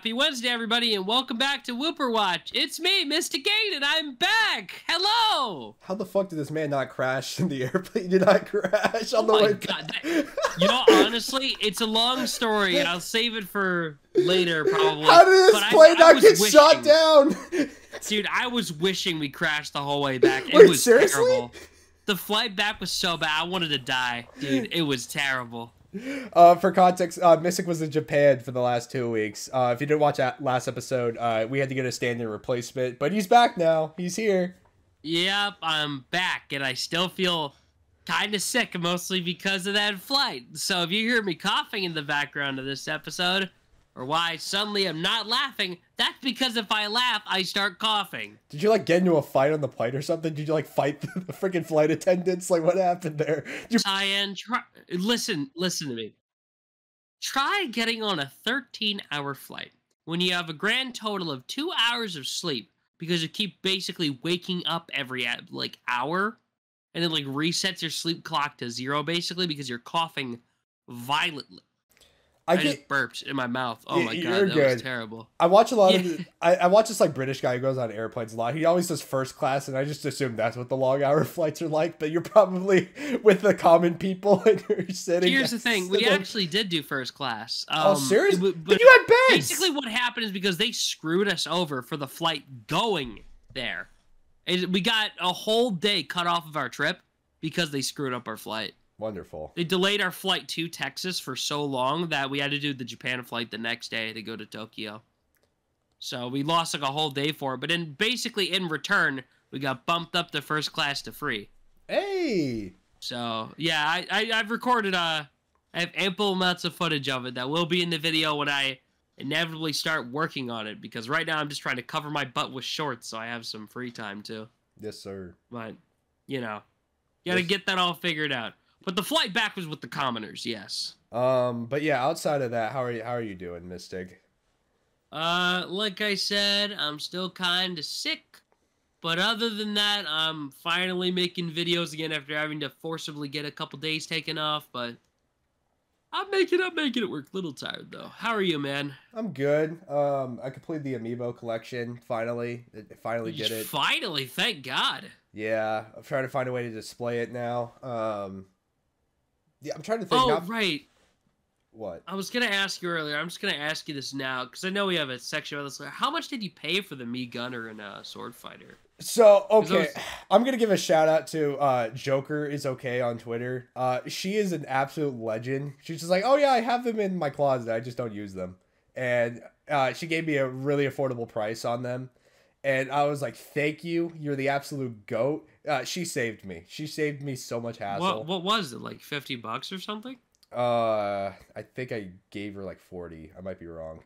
Happy Wednesday, everybody, and welcome back to Wooper Watch. It's me, Mr. Aidan. I'm back. Hello. How the fuck did this man not crash in the airplane? Did not crash on the way back? You know, honestly, it's a long story. I'll save it for later, probably. How did this plane not get shot down? Dude, I was wishing we crashed the whole way back. It Wait, was seriously? terrible. The flight back was so bad. I wanted to die, dude. It was terrible. For context, Mystic was in Japan for the last 2 weeks. If you didn't watch that last episode, we had to get a stand-in replacement, but he's back now. He's here. Yep, I'm back, and I still feel kind of sick, mostly because of that flight. So if you hear me coughing in the background of this episode, or why suddenly I'm not laughing, that's because if I laugh, I start coughing. Did you, like, get into a fight on the plane or something? Did you, like, fight the freaking flight attendants? Like, what happened there? Cyan, listen to me. Try getting on a 13-hour flight when you have a grand total of 2 hours of sleep because you keep basically waking up every, like, hour, and it, like, resets your sleep clock to 0, basically, because you're coughing violently. I just burped in my mouth. Oh my god, that was terrible. I watch a lot of I watch this like British guy who goes on airplanes a lot. He always does first class, and I just assume that's what the long hour flights are like. But you're probably with the common people and you're sitting. Here's the thing: we actually did do first class. Oh, seriously? But you had beds. Basically, what happened is because they screwed us over for the flight going there. We got a whole day cut off of our trip because they screwed up our flight. Wonderful. They delayed our flight to Texas for so long that we had to do the Japan flight the next day to go to Tokyo. So we lost like a whole day for it. But basically in return, we got bumped up to first class to free. Hey! So, yeah, I've recorded, I have ample amounts of footage of it that will be in the video when I inevitably start working on it. Because right now I'm just trying to cover my butt with shorts so I have some free time too. Yes, sir. But, you know, you gotta get that all figured out. But the flight back was with the commoners, yes. But yeah, outside of that, how are you doing, Mystic? Like I said, I'm still kind of sick. But other than that, I'm finally making videos again after having to forcibly get a couple days taken off. But I'm making it work. A little tired though. How are you, man? I'm good. I completed the amiibo collection finally. Finally did it. Finally, thank God. Yeah, I'm trying to find a way to display it now. Yeah, I'm trying to think. Oh, right. What? I was going to ask you earlier. I'm just going to ask you this now, because I know we have a section about this. How much did you pay for the Me Gunner and Sword Fighter? So, okay. I'm going to give a shout out to Joker is okay on Twitter. She is an absolute legend. She's just like, oh yeah, I have them in my closet. I just don't use them. And she gave me a really affordable price on them. And I was like, thank you. You're the absolute GOAT. She saved me. She saved me so much hassle. What was it? Like $50 or something? I think I gave her like 40. I might be wrong.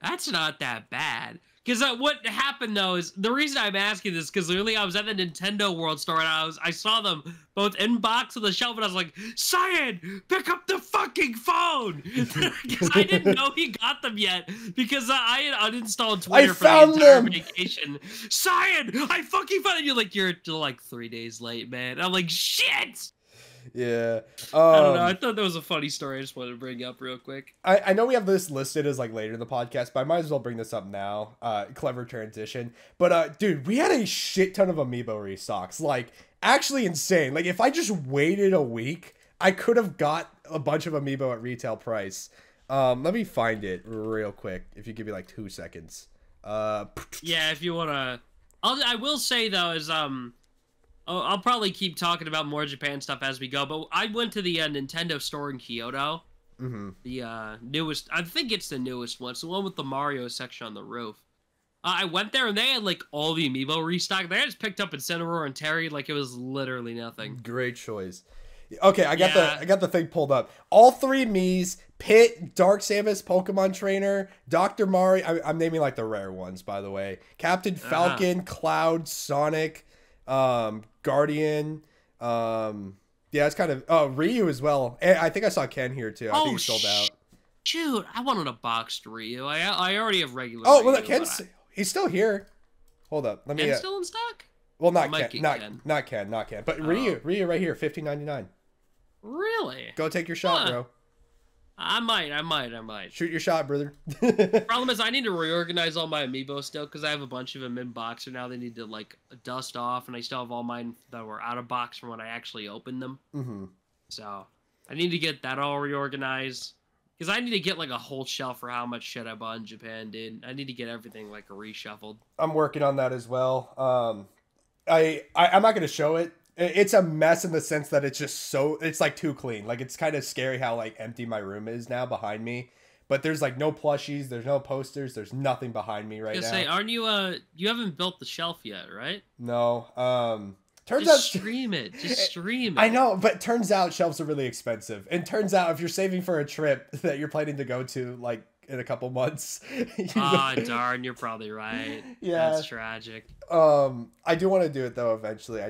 That's not that bad. Because what happened, though, is the reason I'm asking this, because literally I was at the Nintendo World Store, and I saw them both in box on the shelf, and I was like, Cyan, pick up the fucking phone! Because I didn't know he got them yet, because I had uninstalled Twitter for the entire vacation. Cyan, I fucking found them! You're like, you're like 3 days late, man. I'm like, shit! Yeah. I don't know. I thought that was a funny story. I just wanted to bring up real quick. I know we have this listed as like later in the podcast, but I might as well bring this up now. Clever transition. But dude, we had a shit ton of amiibo restocks. Like actually insane. Like if I just waited a week, I could have got a bunch of amiibo at retail price. Let me find it real quick. If you give me like 2 seconds. Yeah, if you wanna. I will say though is I'll probably keep talking about more Japan stuff as we go, but I went to the Nintendo store in Kyoto. Mm-hmm. The newest, I think it's the newest one. It's the one with the Mario section on the roof. I went there and they had like all the amiibo restock. They just picked up Incineroar and Terry like it was literally nothing. Great choice. Okay, I got the thing pulled up. All 3 Miis, Pit, Dark Samus, Pokemon Trainer, Dr. Mario. I'm naming like the rare ones, by the way. Captain Falcon, Cloud, Sonic. Guardian, yeah, it's kind of, Ryu as well. I think I saw Ken here too. I think he's sold out. Dude, I wanted a boxed Ryu. I already have regular Ryu, well, he's still here. Hold up. Let me, Ken's still in stock? Well, not Ken. Not Ken. But Ryu right here, $15.99. Really? Go take your shot, bro. I might. Shoot your shot, brother. Problem is, I need to reorganize all my amiibo still because I have a bunch of them in box, so now they need to like dust off, and I still have all mine that were out of box from when I actually opened them. Mm-hmm. So I need to get that all reorganized because I need to get like a whole shelf for how much shit I bought in Japan, dude. I need to get everything like reshuffled. I'm working on that as well. I'm not gonna show it. It's a mess in the sense that it's like too clean. Like it's kind of scary how like empty my room is now behind me. But there's like no plushies, there's no posters, there's nothing behind me right now. Say, aren't you you haven't built the shelf yet, right? No. Turns just out stream it. Just stream it. I know, but turns out shelves are really expensive. And turns out if you're saving for a trip that you're planning to go to like in a couple months. Darn, you're probably right. Yeah. That's tragic. I do want to do it though eventually.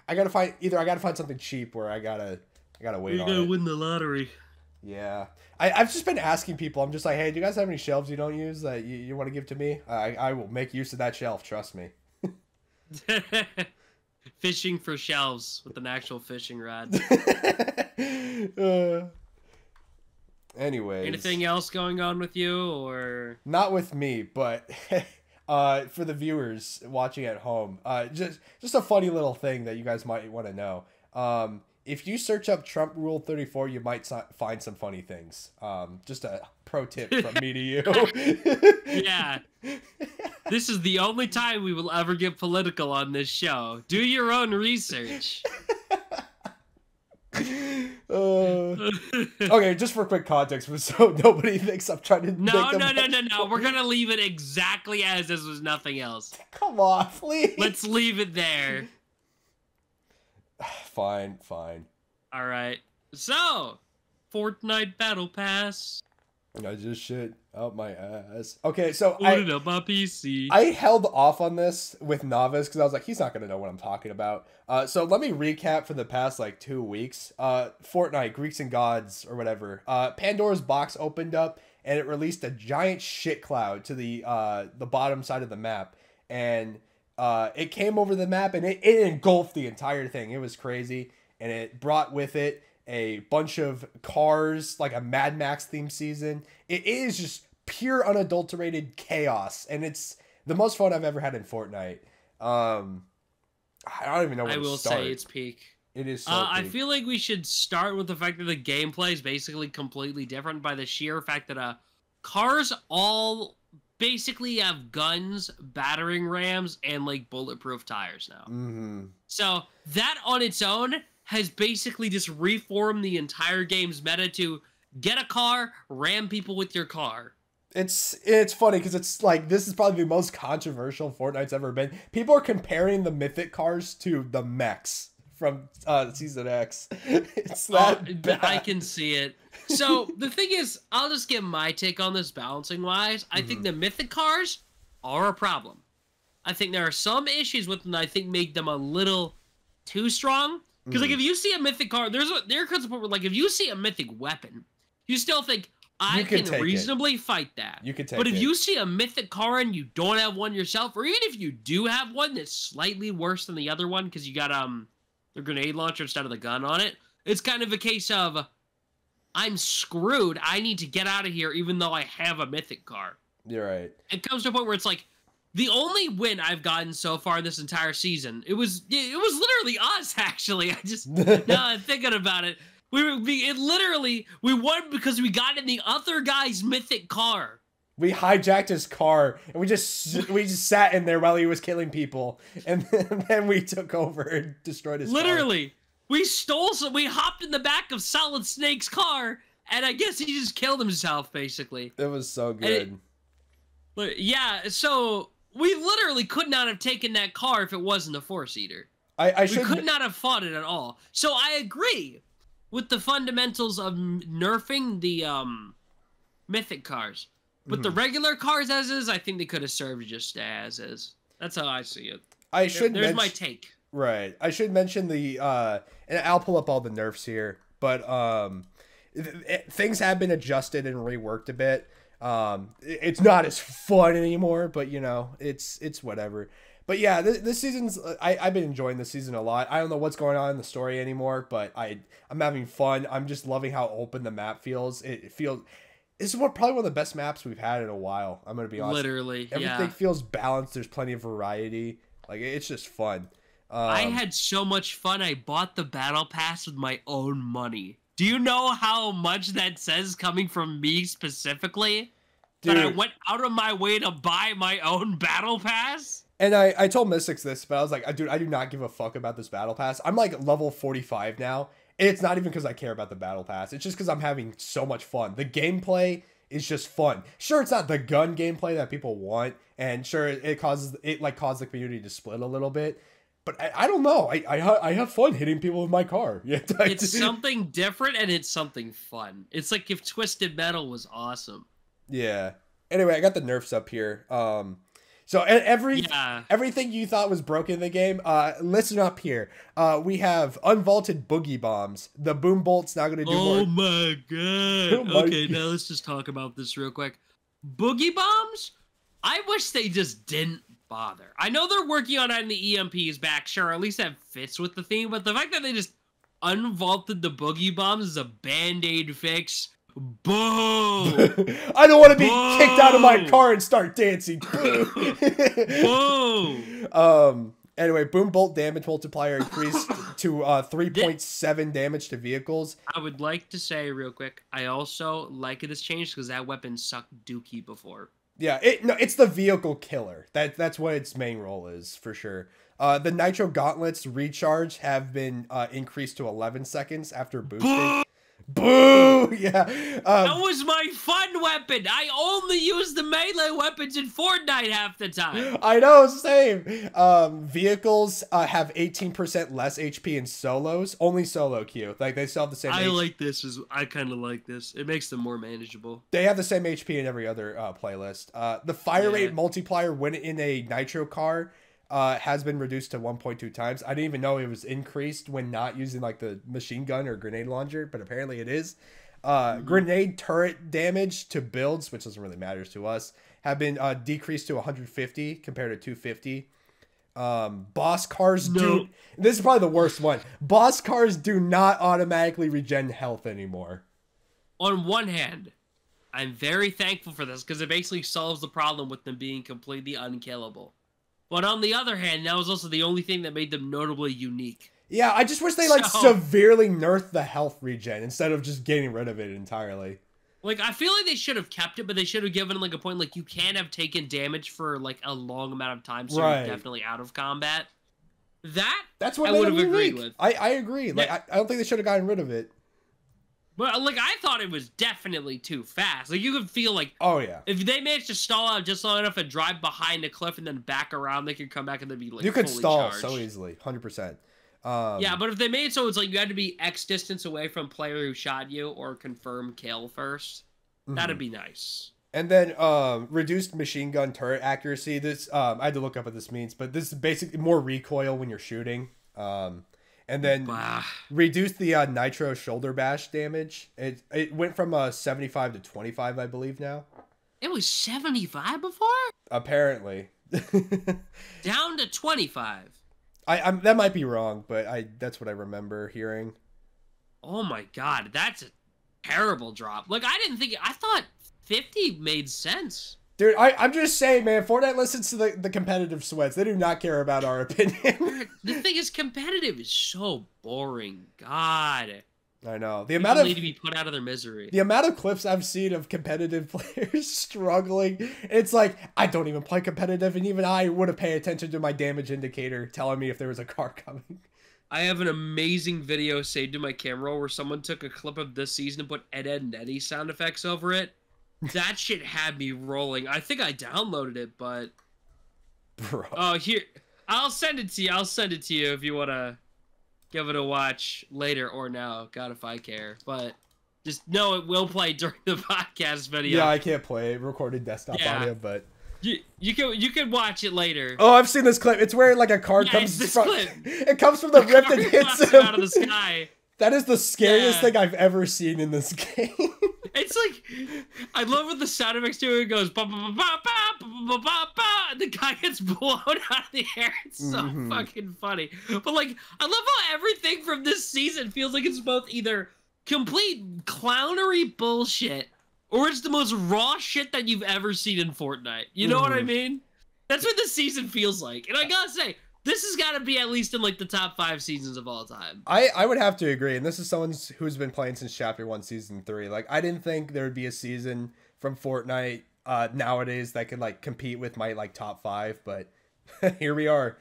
I gotta find something cheap where I gotta wait on it. You gotta win the lottery. Yeah. I've just been asking people. I'm just like, hey, do you guys have any shelves you don't use that you want to give to me? I will make use of that shelf. Trust me. Fishing for shelves with an actual fishing rod. Anyways. Anything else going on with you or? Not with me, but for the viewers watching at home, just a funny little thing that you guys might want to know. If you search up Trump Rule 34, you might find some funny things. Just a pro tip from me to you. Yeah. This is the only time we will ever get political on this show. Do your own research. Okay, just for quick context, so nobody thinks I'm trying to No. We're gonna leave it exactly as this was nothing else. Come on, please. Let's leave it there. Fine. All right. So, Fortnite Battle Pass. I just shit out my ass. Okay, so Put it up my PC. I held off on this with Novice because I was like, he's not gonna know what I'm talking about. So let me recap for the past like 2 weeks. Fortnite, Greeks and Gods or whatever. Pandora's box opened up and it released a giant shit cloud to the bottom side of the map, and it came over the map and it engulfed the entire thing. It was crazy, and it brought with it a bunch of cars, like a Mad Max themed season. It is just pure unadulterated chaos, and it's the most fun I've ever had in Fortnite. I don't even know where to start. I will say it's peak. It is so I feel like we should start with the fact that the gameplay is basically completely different by the sheer fact that cars all basically have guns, battering rams, and like bulletproof tires now. Mm-hmm. So that on its own has basically just reformed the entire game's meta to get a car, ram people with your car. It's funny because it's like, this is probably the most controversial Fortnite's ever been. People are comparing the mythic cars to the mechs from Season X. It's that bad. I can see it. So the thing is, I'll just give my take on this balancing wise. I think the mythic cars are a problem. I think there are some issues with them that I think make them a little too strong. Because like if you see a mythic car, there comes a point where like if you see a mythic weapon, you still think I can reasonably fight that. You can take it. But if you see a mythic car and you don't have one yourself, or even if you do have one that's slightly worse than the other one because you got the grenade launcher instead of the gun on it, it's kind of a case of I'm screwed. I need to get out of here even though I have a mythic car. You're right. It comes to a point where it's like, the only win I've gotten so far this entire season, it was literally us, actually. I just, now I'm thinking about it. We won because we got in the other guy's mythic car. We hijacked his car and we just sat in there while he was killing people, and then we took over and destroyed his car. Literally, we hopped in the back of Solid Snake's car, and I guess he just killed himself, basically. It was so good. But yeah, so we literally could not have taken that car if it wasn't a Force Eater. We could not have fought it at all. So I agree with the fundamentals of nerfing the mythic cars. But the regular cars as is, I think they could have served just as is. That's how I see it. There's my take. Right. I should mention the and I'll pull up all the nerfs here, but things have been adjusted and reworked a bit. It's not as fun anymore, but you know, it's whatever. But yeah, this season's I've been enjoying this season a lot. I don't know what's going on in the story anymore, but I'm having fun. I'm just loving how open the map feels. It feels this is probably one of the best maps we've had in a while. I'm gonna be honest. Literally, everything feels balanced. There's plenty of variety. Like it's just fun. I had so much fun. I bought the battle pass with my own money. Do you know how much that says coming from me specifically? Dude. That I went out of my way to buy my own battle pass? And I told Mystics this, but I was like, dude, I do not give a fuck about this battle pass. I'm like level 45 now. And it's not even because I care about the battle pass. It's just because I'm having so much fun. The gameplay is just fun. Sure, it's not the gun gameplay that people want. And sure, it caused the community to split a little bit. But I don't know. I have fun hitting people with my car. Yeah, it's something different and it's something fun. It's like if Twisted Metal was awesome. Yeah. Anyway, I got the nerfs up here. So everything you thought was broken in the game, listen up here. We have unvaulted boogie bombs. The boom bolt's now going to do more. Oh my god. Okay, now let's just talk about this real quick. Boogie bombs? I wish they just didn't bother. I know they're working on adding the EMPs back, sure, at least that fits with the theme, but the fact that they just unvaulted the boogie bombs is a band-aid fix. Boo! I don't want to be kicked out of my car and start dancing. Boo! Anyway, boom bolt damage multiplier increased to 3.7 damage to vehicles. I would like to say real quick, I also like this change because that weapon sucked dookie before. Yeah, it's the vehicle killer. That's what its main role is, for sure. The Nitro Gauntlets recharge have been increased to 11 seconds after boosting. Boo! Yeah. That was my fun weapon. I only use the melee weapons in Fortnite half the time. I know, same. Vehicles have 18% less HP in solos. Only solo queue. Like they still have the same. I kind of like this. It makes them more manageable. They have the same HP in every other playlist. The fire rate multiplier when in a nitro car has been reduced to 1.2 times. I didn't even know it was increased when not using like the machine gun or grenade launcher, but apparently it is. Grenade turret damage to builds, which doesn't really matter to us, have been decreased to 150 compared to 250. Boss cars do. This is probably the worst one. Boss cars do not automatically regen health anymore. On one hand, I'm very thankful for this because it basically solves the problem with them being completely unkillable. But on the other hand, that was also the only thing that made them notably unique. Yeah, I just wish they severely nerfed the health regen instead of just getting rid of it entirely. Like, I feel like they should have kept it, but they should have given like a point like you can't have taken damage for like a long amount of time, so you're definitely out of combat. That's what I would have agreed with. I agree. Like I don't think they should have gotten rid of it. But like I thought it was definitely too fast. Like you could feel like, oh yeah, if they managed to stall out just long enough and drive behind a cliff and then back around, they could come back and they'd be like you could fully stall charged. So easily, 100%. Yeah, but if they made it so it's like you had to be X distance away from player who shot you or confirm kill first, that'd be nice. And then reduced machine gun turret accuracy. This I had to look up what this means, but this is basically more recoil when you're shooting. And then reduce the nitro shoulder bash damage. It went from 75 to 25, I believe now. It was 75 before? Apparently. Down to 25. I'm that might be wrong, but that's what I remember hearing. Oh my god, that's a terrible drop. Like I thought 50 made sense. Dude, I'm just saying, man, Fortnite listens to the competitive sweats. They do not care about our opinion. The thing is, competitive is so boring. God. I know. People need to be put out of their misery. The amount of clips I've seen of competitive players struggling, it's like, I don't even play competitive, and even I would have paid attention to my damage indicator telling me if there was a car coming. I have an amazing video saved in my camera roll where someone took a clip of this season and put Ed, Ed, and Eddie sound effects over it. That shit had me rolling. I think I downloaded it, but... Bro. Oh, here. I'll send it to you. I'll send it to you if you want to give it a watch later or now. God, if I care. But just know it will play during the podcast video. Yeah, I can't play recorded desktop audio, but... You can watch it later. Oh, I've seen this clip. It's where like a car comes from... It comes from the rift and hits him out of the sky. That is the scariest thing I've ever seen in this game. It's like, I love when the sound effects do it. It goes, ba, ba, ba, ba, ba, ba, ba, ba, and the guy gets blown out of the air. It's so fucking funny. But like, I love how everything from this season feels like it's both either complete clownery bullshit or it's the most raw shit that you've ever seen in Fortnite. You know what I mean? That's what this season feels like. And I gotta say, this has got to be at least in like the top 5 seasons of all time. I would have to agree. And this is someone who's been playing since Chapter 1, Season 3. Like, I didn't think there would be a season from Fortnite nowadays that could like compete with my like top 5, but here we are.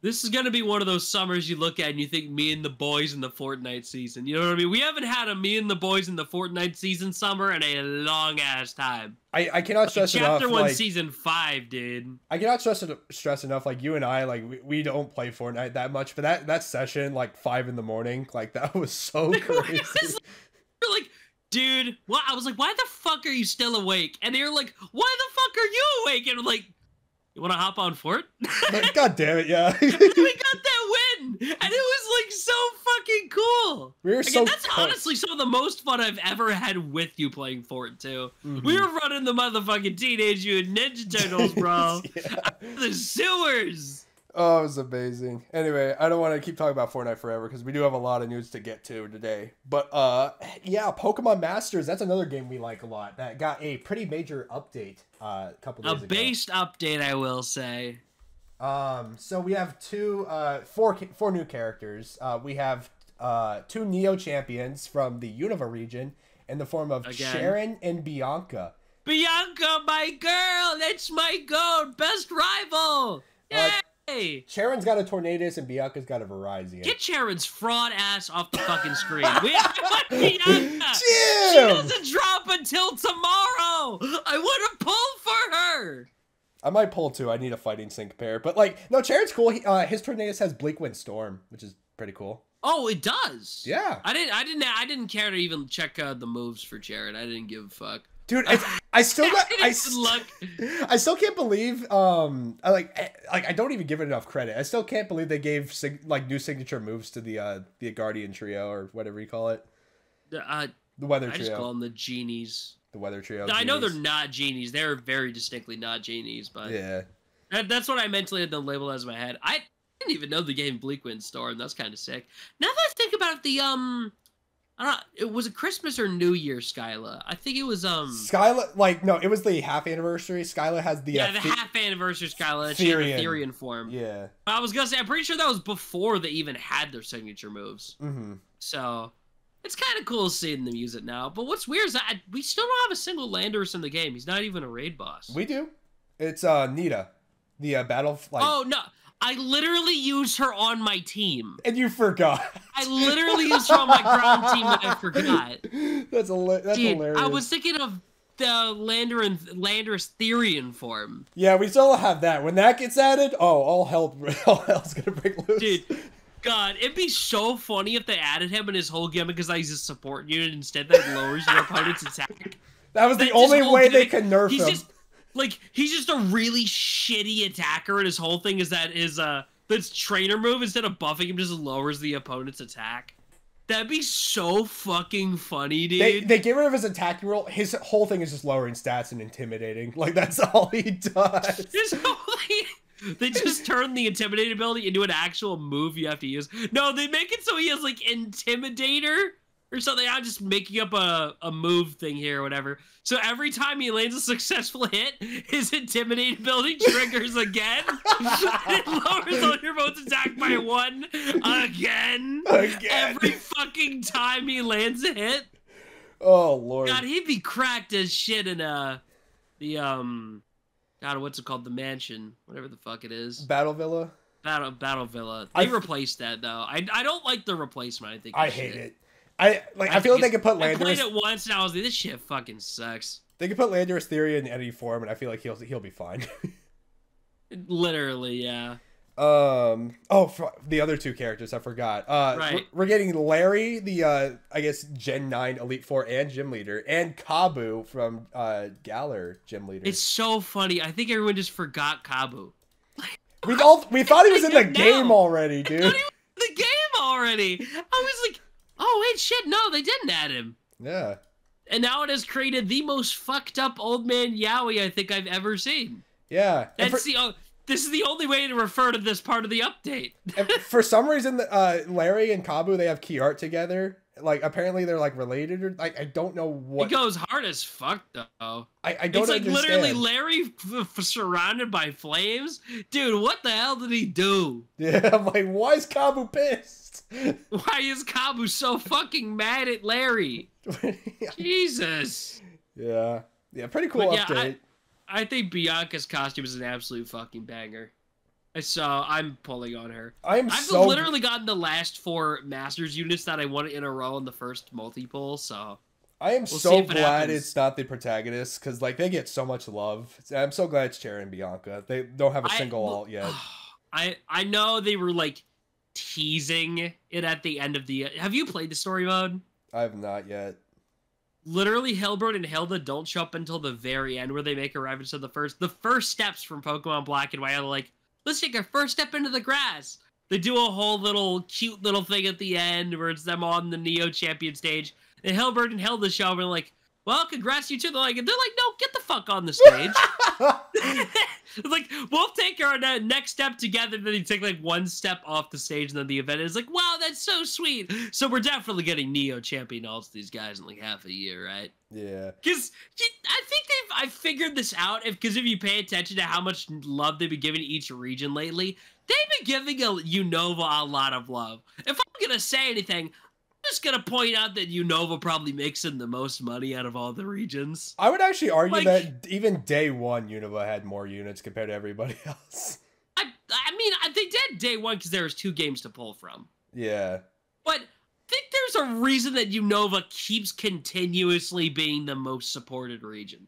This is going to be one of those summers you look at and you think me and the boys in the Fortnite season. You know what I mean? We haven't had a me and the boys in the Fortnite season summer in a long-ass time. I cannot stress enough. Chapter 1, Season 5, dude. I cannot stress enough, like, you and I, like, we don't play Fortnite that much, but that session, like, 5 in the morning, like, that was so crazy. You're like, dude, what? I was like, why the fuck are you still awake? And they were like, why the fuck are you awake? And I'm like, you want to hop on Fort? Like, God damn it, yeah. We got that win, and it was like so fucking cool. That's honestly some of the most fun I've ever had with you playing Fort too. We were running the motherfucking Teenage Mutant Ninja Turtles, bro. The sewers. Oh, it was amazing. Anyway, I don't want to keep talking about Fortnite forever because we do have a lot of news to get to today. But yeah, Pokemon Masters, that's another game we like a lot. That got a pretty major update a couple days ago. A based update, I will say. So we have four new characters. We have 2 Neo champions from the Unova region in the form of Sharon and Bianca. Bianca, my girl, that's my goat, best rival. Yay! Sharon's got a Tornadus and Bianca's got a Verizon. Get Sharon's fraud ass off the fucking screen. We have Bianca. Jim! She doesn't drop until tomorrow. I want to pull for her. I might pull too. I need a fighting sync pair. But like, no, Sharon's cool. His Tornadus has Bleakwind Storm, which is pretty cool. Oh, it does. Yeah. I didn't care to even check the moves for Sharon. I didn't give a fuck. Dude, I still can't believe I don't even give it enough credit. I still can't believe they gave new signature moves to the Guardian Trio or whatever you call it. The Weather Trio. I just call them the genies. The Weather Trio. I know they're not genies. They're very distinctly not genies, but yeah, that's what I mentally had to label as in my head. I didn't even know the game Bleakwind Storm. That's kind of sick. Now that I think about it, it was a Christmas or New Year Skyla. I think it was Skyla. No, it was the half anniversary. Skyla has the the half anniversary Skyla. She had the Therian form. Yeah. I was gonna say I'm pretty sure that was before they even had their signature moves. So it's kind of cool seeing them use it now. But what's weird is that we still don't have a single Landorus in the game. He's not even a raid boss. We do. It's Nita, the battle. Oh no. I literally used her on my team. And you forgot. I literally used her on my ground team and I forgot. That's hilarious. I was thinking of the Landorus Therian form. Yeah, we still have that. When that gets added, all hell's gonna break loose. Dude, God, it'd be so funny if they added him and his whole gimmick is that he's a support unit instead that lowers your opponent's attack. That was the only way they could nerf him. He's just a really shitty attacker, and his whole thing is that his trainer move, instead of buffing him, just lowers the opponent's attack. That'd be so fucking funny, dude. They get rid of his attacking role. His whole thing is just lowering stats and intimidating. Like, that's all he does. They just turn the Intimidator ability into an actual move you have to use. No, they make it so he has, Intimidator or something. I'm just making up a move thing here or whatever. So every time he lands a successful hit, his Intimidate ability triggers again. It lowers all your opponent's attack by 1 again. Every fucking time he lands a hit. Oh, Lord. God, he'd be cracked as shit in God, what's it called? The mansion. Whatever the fuck it is. Battle Villa? Battle Villa. They replaced that, though. I don't like the replacement. I hate it. I feel like they could put Landorus. I played it once and I was like, this shit fucking sucks. They could put Landorus Theory in any form, and I feel like he'll be fine. Literally, yeah. For the other 2 characters, I forgot. Right. We're getting Larry, the I guess Gen 9 Elite 4 and Gym Leader, and Kabu from Galar Gym Leader. It's so funny. I think everyone just forgot Kabu. We thought he was in the game already, dude. I thought he was in the game already. I was like, oh wait, shit, no, they didn't add him. Yeah. And now it has created the most fucked up old man yaoi I think I've ever seen. Yeah. This is the only way to refer to this part of the update. For some reason, Larry and Kabu, they have key art together. Like, apparently they're, like, related, or, like, I don't know what... It goes hard as fuck, though. I don't understand. It's, like, literally Larry surrounded by flames? Dude, what the hell did he do? Yeah, I'm like, why is Kabu pissed? Why is Kabu so fucking mad at Larry? Jesus. Yeah. Yeah, pretty cool update. I think Bianca's costume is an absolute fucking banger. I'm pulling on her. I've literally gotten the last 4 Masters units that I wanted in a row in the first multi-pull, so... I am so glad it's not the protagonist, because, like, they get so much love. I'm so glad it's Cherry and Bianca. They don't have a single alt yet. I know they were, like, teasing it at the end of the... Have you played the story mode? I have not yet. Literally, Hilbert and Hilda don't show up until the very end, where they make a reference to the first steps from Pokemon Black and White. They're like, let's take our first step into the grass. They do a whole cute little thing at the end where it's them on the Neo Champion stage. And Hilbert and Hilda show up and like, well, congrats you too. They're like, no, get the fuck on the stage. Like, we'll take our next step together. Then you take like 1 step off the stage, and then the event is like, wow, that's so sweet. So we're definitely getting Neo Champion alts to these guys in like half a year, right? Yeah. Because I think I figured this out. Because if you pay attention to how much love they've been giving each region lately, they've been giving Unova a lot of love. If I'm gonna say anything, I'm just gonna point out that Unova probably makes in the most money out of all the regions. I would actually argue that even day 1, Unova had more units compared to everybody else. I mean, they did day 1 because there was 2 games to pull from. Yeah. But I think there's a reason that Unova keeps continuously being the most supported region.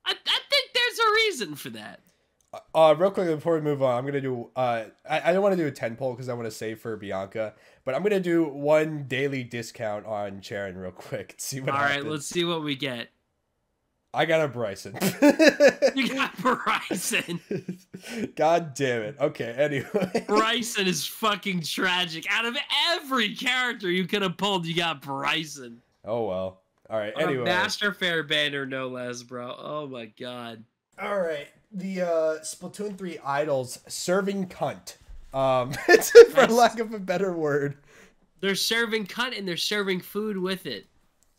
I think there's a reason for that. Real quick before we move on, I'm gonna do I don't want to do a 10 poll because I want to save for Bianca, but I'm gonna do 1 daily discount on Charon real quick. See what happens. All right, let's see what we get. I got a Bryson. You got Bryson. God damn it. Okay, anyway. Bryson is fucking tragic. Out of every character you could have pulled, you got Bryson. Oh well. All right. Anyway. A Master Fair banner, no less, bro. Oh my god. All right. The Splatoon 3 idols serving cunt. For lack of a better word. They're serving cunt and they're serving food with it.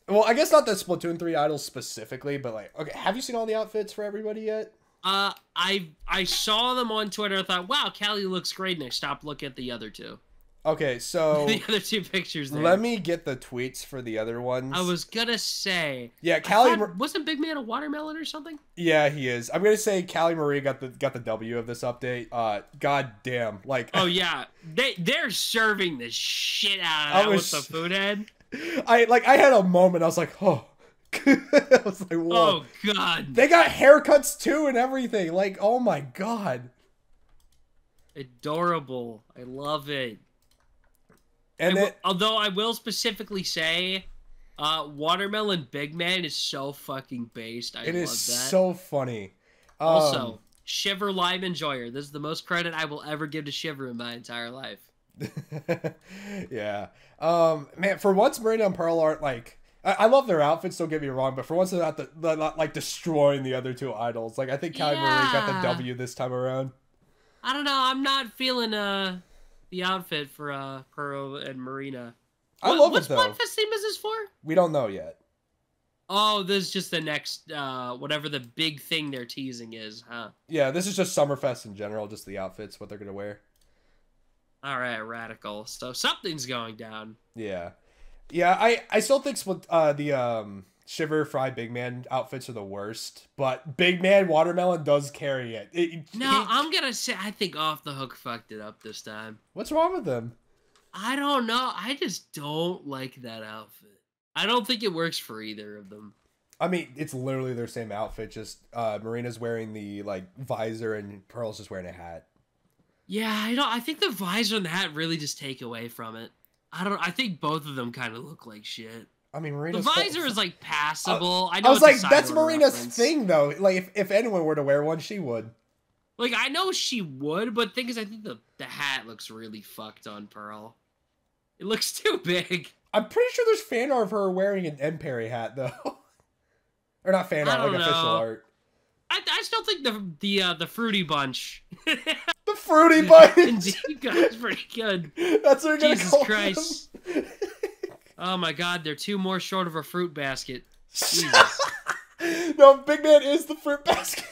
Well, I guess not the Splatoon 3 idols specifically, but like, okay, have you seen all the outfits for everybody yet? I saw them on Twitter. I thought, wow, Callie looks great, and I stopped looking at the other 2. Okay, so the other 2 pictures there. Let me get the tweets for the other ones. I was gonna say, yeah, Callie wasn't Big Man a watermelon or something? Yeah, he is. I'm gonna say Callie Marie got the W of this update. God damn, like. Oh yeah, they're serving the shit out of that with the food head. I had a moment. I was like, oh. I was like, whoa. Oh god. They got haircuts too and everything. Like, oh my god. Adorable. I love it. And although I will specifically say, Watermelon Big Man is so fucking based. I love that. It is so funny. Also, Shiver Lime Enjoyer. This is the most credit I will ever give to Shiver in my entire life. Yeah. Man, for once, Marina and Pearl aren't like... I love their outfits, don't get me wrong, but for once they're not like destroying the other 2 idols. Like, I think Callie Marie got the W this time around. I don't know. I'm not feeling the outfit for Pearl and Marina. I love it, though. What Splatfest theme is this for? We don't know yet. Oh, this is just the next, whatever the big thing they're teasing is, huh? Yeah, this is just Summerfest in general, just the outfits, what they're going to wear. All right, radical. So something's going down. Yeah. Yeah, I still think the Shiver Fry Big Man outfits are the worst, but Big Man Watermelon does carry it. I'm going to say I think Off the Hook fucked it up this time. What's wrong with them? I don't know. I just don't like that outfit. I don't think it works for either of them. I mean, it's literally their same outfit, just Marina's wearing the like visor and Pearl's just wearing a hat. Yeah, I think the visor and the hat really just take away from it. I think both of them kind of look like shit. I mean, Marina's the visor is like passable. I was like, that's Marina's thing though. Like, if anyone were to wear one, she would. Like, I know she would, but the thing is, I think the hat looks really fucked on Pearl. It looks too big. I'm pretty sure there's fan art of her wearing an M. Perry hat, though. Or not fan art, like official art. I still think the Fruity Bunch. The Fruity Bunch! Is pretty good. That's what you're Jesus gonna call Christ. them. Oh my god, they're 2 more short of a fruit basket. Jesus. No, Big Man is the fruit basket.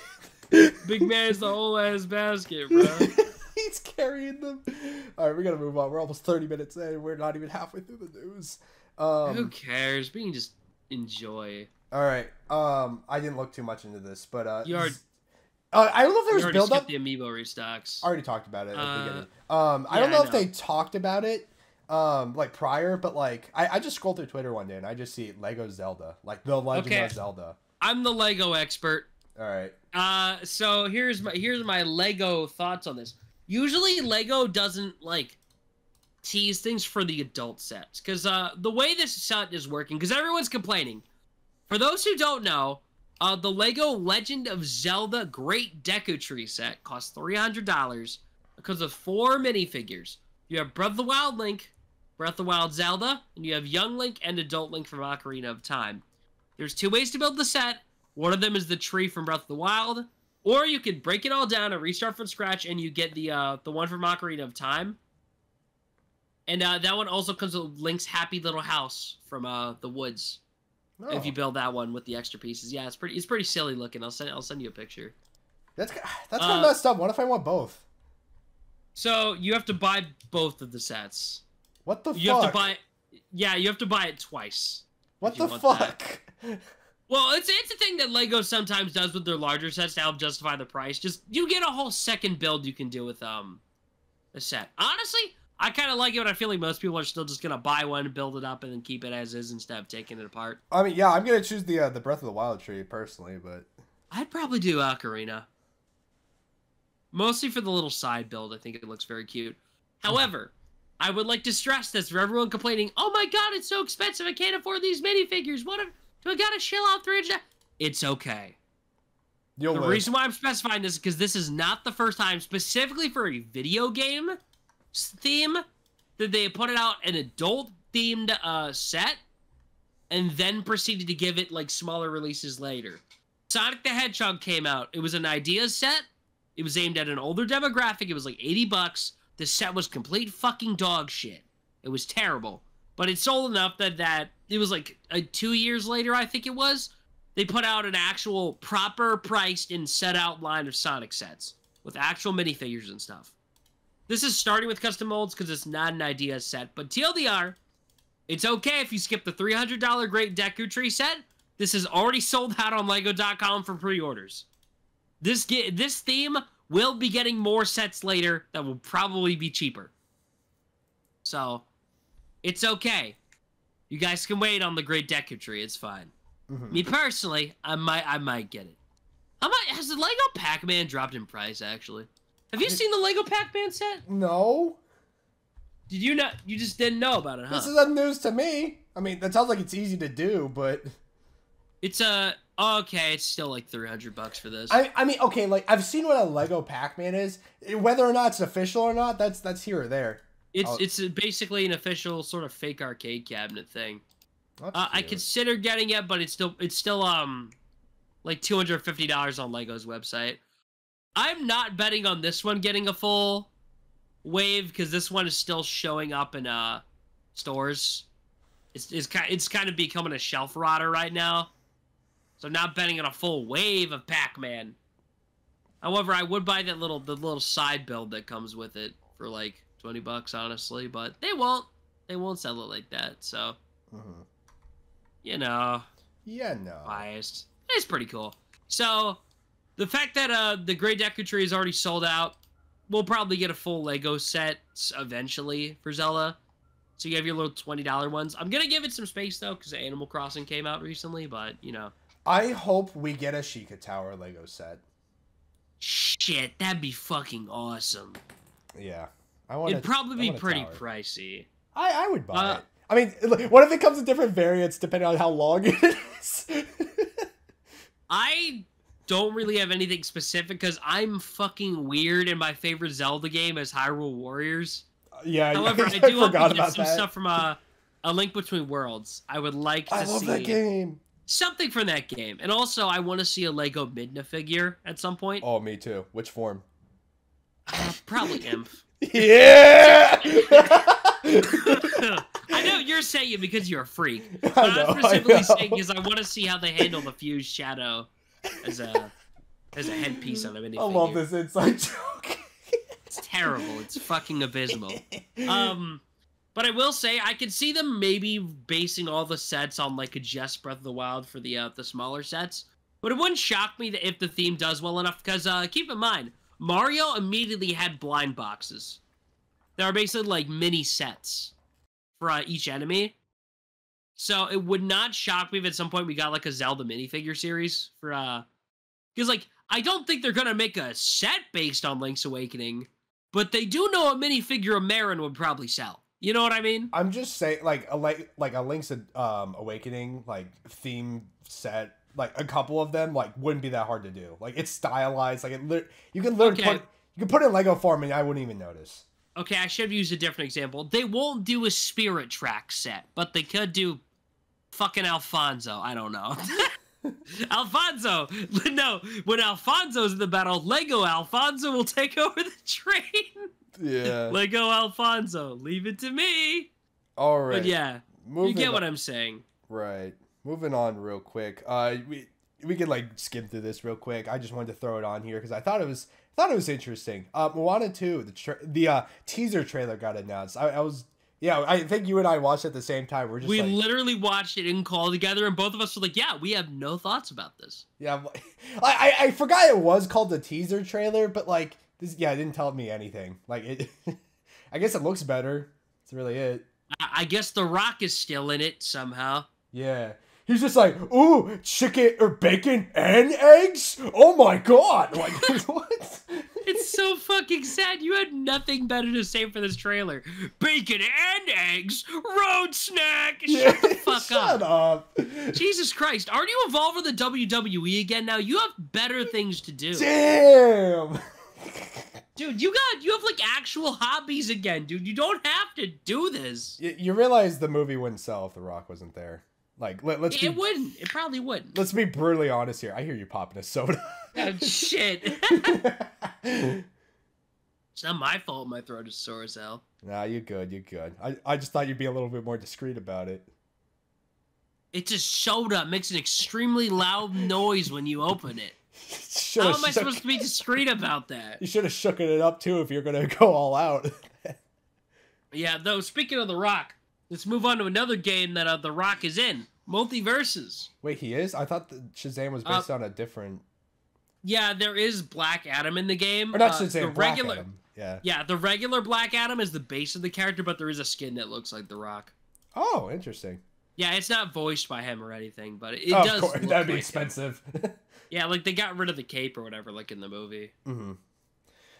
Big Man is the whole ass basket, bro. He's carrying them. All right, we gotta move on. We're almost 30 minutes in. We're not even halfway through the news. Who cares? We can just enjoy. All right. I didn't look too much into this, but I don't know if there was build up. The amiibo restocks. I already talked about it at the beginning. I don't know if they talked about it like prior, but like I just scrolled through Twitter one day and I just see Lego Zelda, like the Legend of Zelda. I'm the Lego expert. All right. So here's my Lego thoughts on this. Usually Lego doesn't like tease things for the adult sets because the way this set is working, because everyone's complaining. For those who don't know, the Lego Legend of Zelda Great Deku Tree set costs $300 because of 4 minifigures. You have Breath of the Wild Link, Breath of the Wild Zelda, and you have Young Link and Adult Link from Ocarina of Time. There's 2 ways to build the set. One of them is the tree from Breath of the Wild, or you could break it all down and restart from scratch, and you get the one from Ocarina of Time. And that one also comes with Link's happy little house from the woods. Oh. If you build that one with the extra pieces, yeah, it's pretty silly looking. I'll send you a picture. That's kind of messed up. What if I want both? So you have to buy both of the sets. What the fuck? You have to buy. Yeah, you have to buy it twice. What the fuck? Well, it's a thing that Lego sometimes does with their larger sets to help justify the price. Just you get a whole second build you can do with a set. Honestly, I kind of like it, but I feel like most people are still just gonna buy one, build it up, and then keep it as is instead of taking it apart. I mean, yeah, I'm gonna choose the Breath of the Wild tree personally, but I'd probably do Ocarina. Mostly for the little side build. I think it looks very cute. However, I would like to stress this for everyone complaining, oh my god, it's so expensive, I can't afford these minifigures. What if, do I gotta shell out $300? It's okay. The reason why I'm specifying this is because this is not the first time, specifically for a video game theme, that they put it out an adult-themed set, and then proceeded to give it, like, smaller releases later. Sonic the Hedgehog came out. It was an idea set. It was aimed at an older demographic. It was like $80. The set was complete fucking dog shit. It was terrible. But it sold enough that it was like 2 years later, I think it was, they put out an actual proper priced and set out line of Sonic sets with actual minifigures and stuff. This is starting with custom molds because it's not an idea set. But TLDR, it's okay if you skip the $300 Great Deku Tree set. This is already sold out on Lego.com for pre-orders. This theme will be getting more sets later that will probably be cheaper. So, it's okay. You guys can wait on the Great Deku Tree. It's fine. Me personally, I might get it. Has the Lego Pac-Man dropped in price, actually? Have you seen the Lego Pac-Man set? No. Did you not? You just didn't know about it, huh? This is news to me. I mean, that sounds like it's easy to do, but... It's okay, it's still like $300 for this. I mean, okay, like, I've seen what a Lego Pac-Man is. Whether or not it's official or not, that's here or there. It's basically an official sort of fake arcade cabinet thing. I consider getting it, but it's still like $250 on Lego's website. I'm not betting on this one getting a full wave because this one is still showing up in stores. It's kind of becoming a shelf rotter right now. So I'm not betting on a full wave of Pac-Man. However, I would buy the little side build that comes with it for like $20, honestly. But they won't sell it like that. So, you know, biased. It's pretty cool. So, the fact that the Great Deku Tree is already sold out, we'll probably get a full Lego set eventually for Zelda. So you have your little $20 ones. I'm gonna give it some space though, because Animal Crossing came out recently. But you know. I hope we get a Sheikah Tower Lego set. Shit, that'd be fucking awesome. Yeah. It'd probably be pretty pricey. I would buy it. I mean, what if it comes in different variants depending on how long it is? I don't really have anything specific because I'm fucking weird and my favorite Zelda game is Hyrule Warriors. Yeah, however, I do hope we get some stuff from A Link Between Worlds. I would like to see... I love that game. Something from that game. And also, I want to see a Lego Midna figure at some point. Oh, me too. Which form? Probably Imp. Yeah! I know you're saying it because you're a freak. But I'm specifically saying because I want to see how they handle the Fused Shadow as a headpiece on a minifigure. I love this inside joke. It's terrible. It's fucking abysmal. But I will say I could see them maybe basing all the sets on like a Just Breath of the Wild for the smaller sets. But it wouldn't shock me that if the theme does well enough, because keep in mind, Mario immediately had blind boxes. There are basically like mini sets for each enemy. So it would not shock me if at some point we got like a Zelda minifigure series for because like I don't think they're gonna make a set based on Link's Awakening, but they do know a minifigure of Marin would probably sell. You know what I mean? I'm just saying, like a Link's Awakening like theme set, like a couple of them, like wouldn't be that hard to do. Like it's stylized, like you can literally put it in Lego form and I wouldn't even notice. Okay, I should have used a different example. They won't do a Spirit Track set, but they could do fucking Alfonso. I don't know. Alfonso! No, when Alfonso's in the battle, Lego Alfonso will take over the train. Yeah. Lego Alfonso, leave it to me. All right. But yeah, you get what I'm saying. Right. Moving on real quick. We can like skim through this real quick. I just wanted to throw it on here because I thought it was interesting. Moana 2, the teaser trailer got announced. I think you and I watched it at the same time. We literally watched it in call together, and both of us were like, "Yeah, we have no thoughts about this." Yeah, I forgot it was called the teaser trailer, but like this, yeah, it didn't tell me anything. Like it, I guess it looks better. That's really it. I guess The Rock is still in it somehow. Yeah. He's just like, ooh, chicken or bacon and eggs? Oh my god! Like, what? It's so fucking sad. You had nothing better to say for this trailer. Bacon and eggs? Road snack! Shut the fuck Shut up. Jesus Christ. Aren't you involved with the WWE again now? You have better things to do. Damn! Dude, you have like actual hobbies again, dude. You don't have to do this. You realize the movie wouldn't sell if The Rock wasn't there. Like, it wouldn't. It probably wouldn't. Let's be brutally honest here. I hear you popping a soda. Oh, shit. It's not my fault my throat is sore as hell. Nah, you're good. You're good. I just thought you'd be a little bit more discreet about it. It's a soda. It makes an extremely loud noise when you open it. How am I supposed to be discreet about that? You should have shooken it up, too, if you're going to go all out. Yeah, though, speaking of The Rock, let's move on to another game that The Rock is in. Multiverses. Wait, he is? I thought Shazam was based on a different... Yeah, there is Black Adam in the game. Or not Shazam, Black Adam. Yeah. Yeah, the regular Black Adam is the base of the character, but there is a skin that looks like The Rock. Oh, interesting. Yeah, it's not voiced by him or anything, but it does. Of course, that'd be expensive. Yeah, like they got rid of the cape or whatever, like in the movie. Mm-hmm.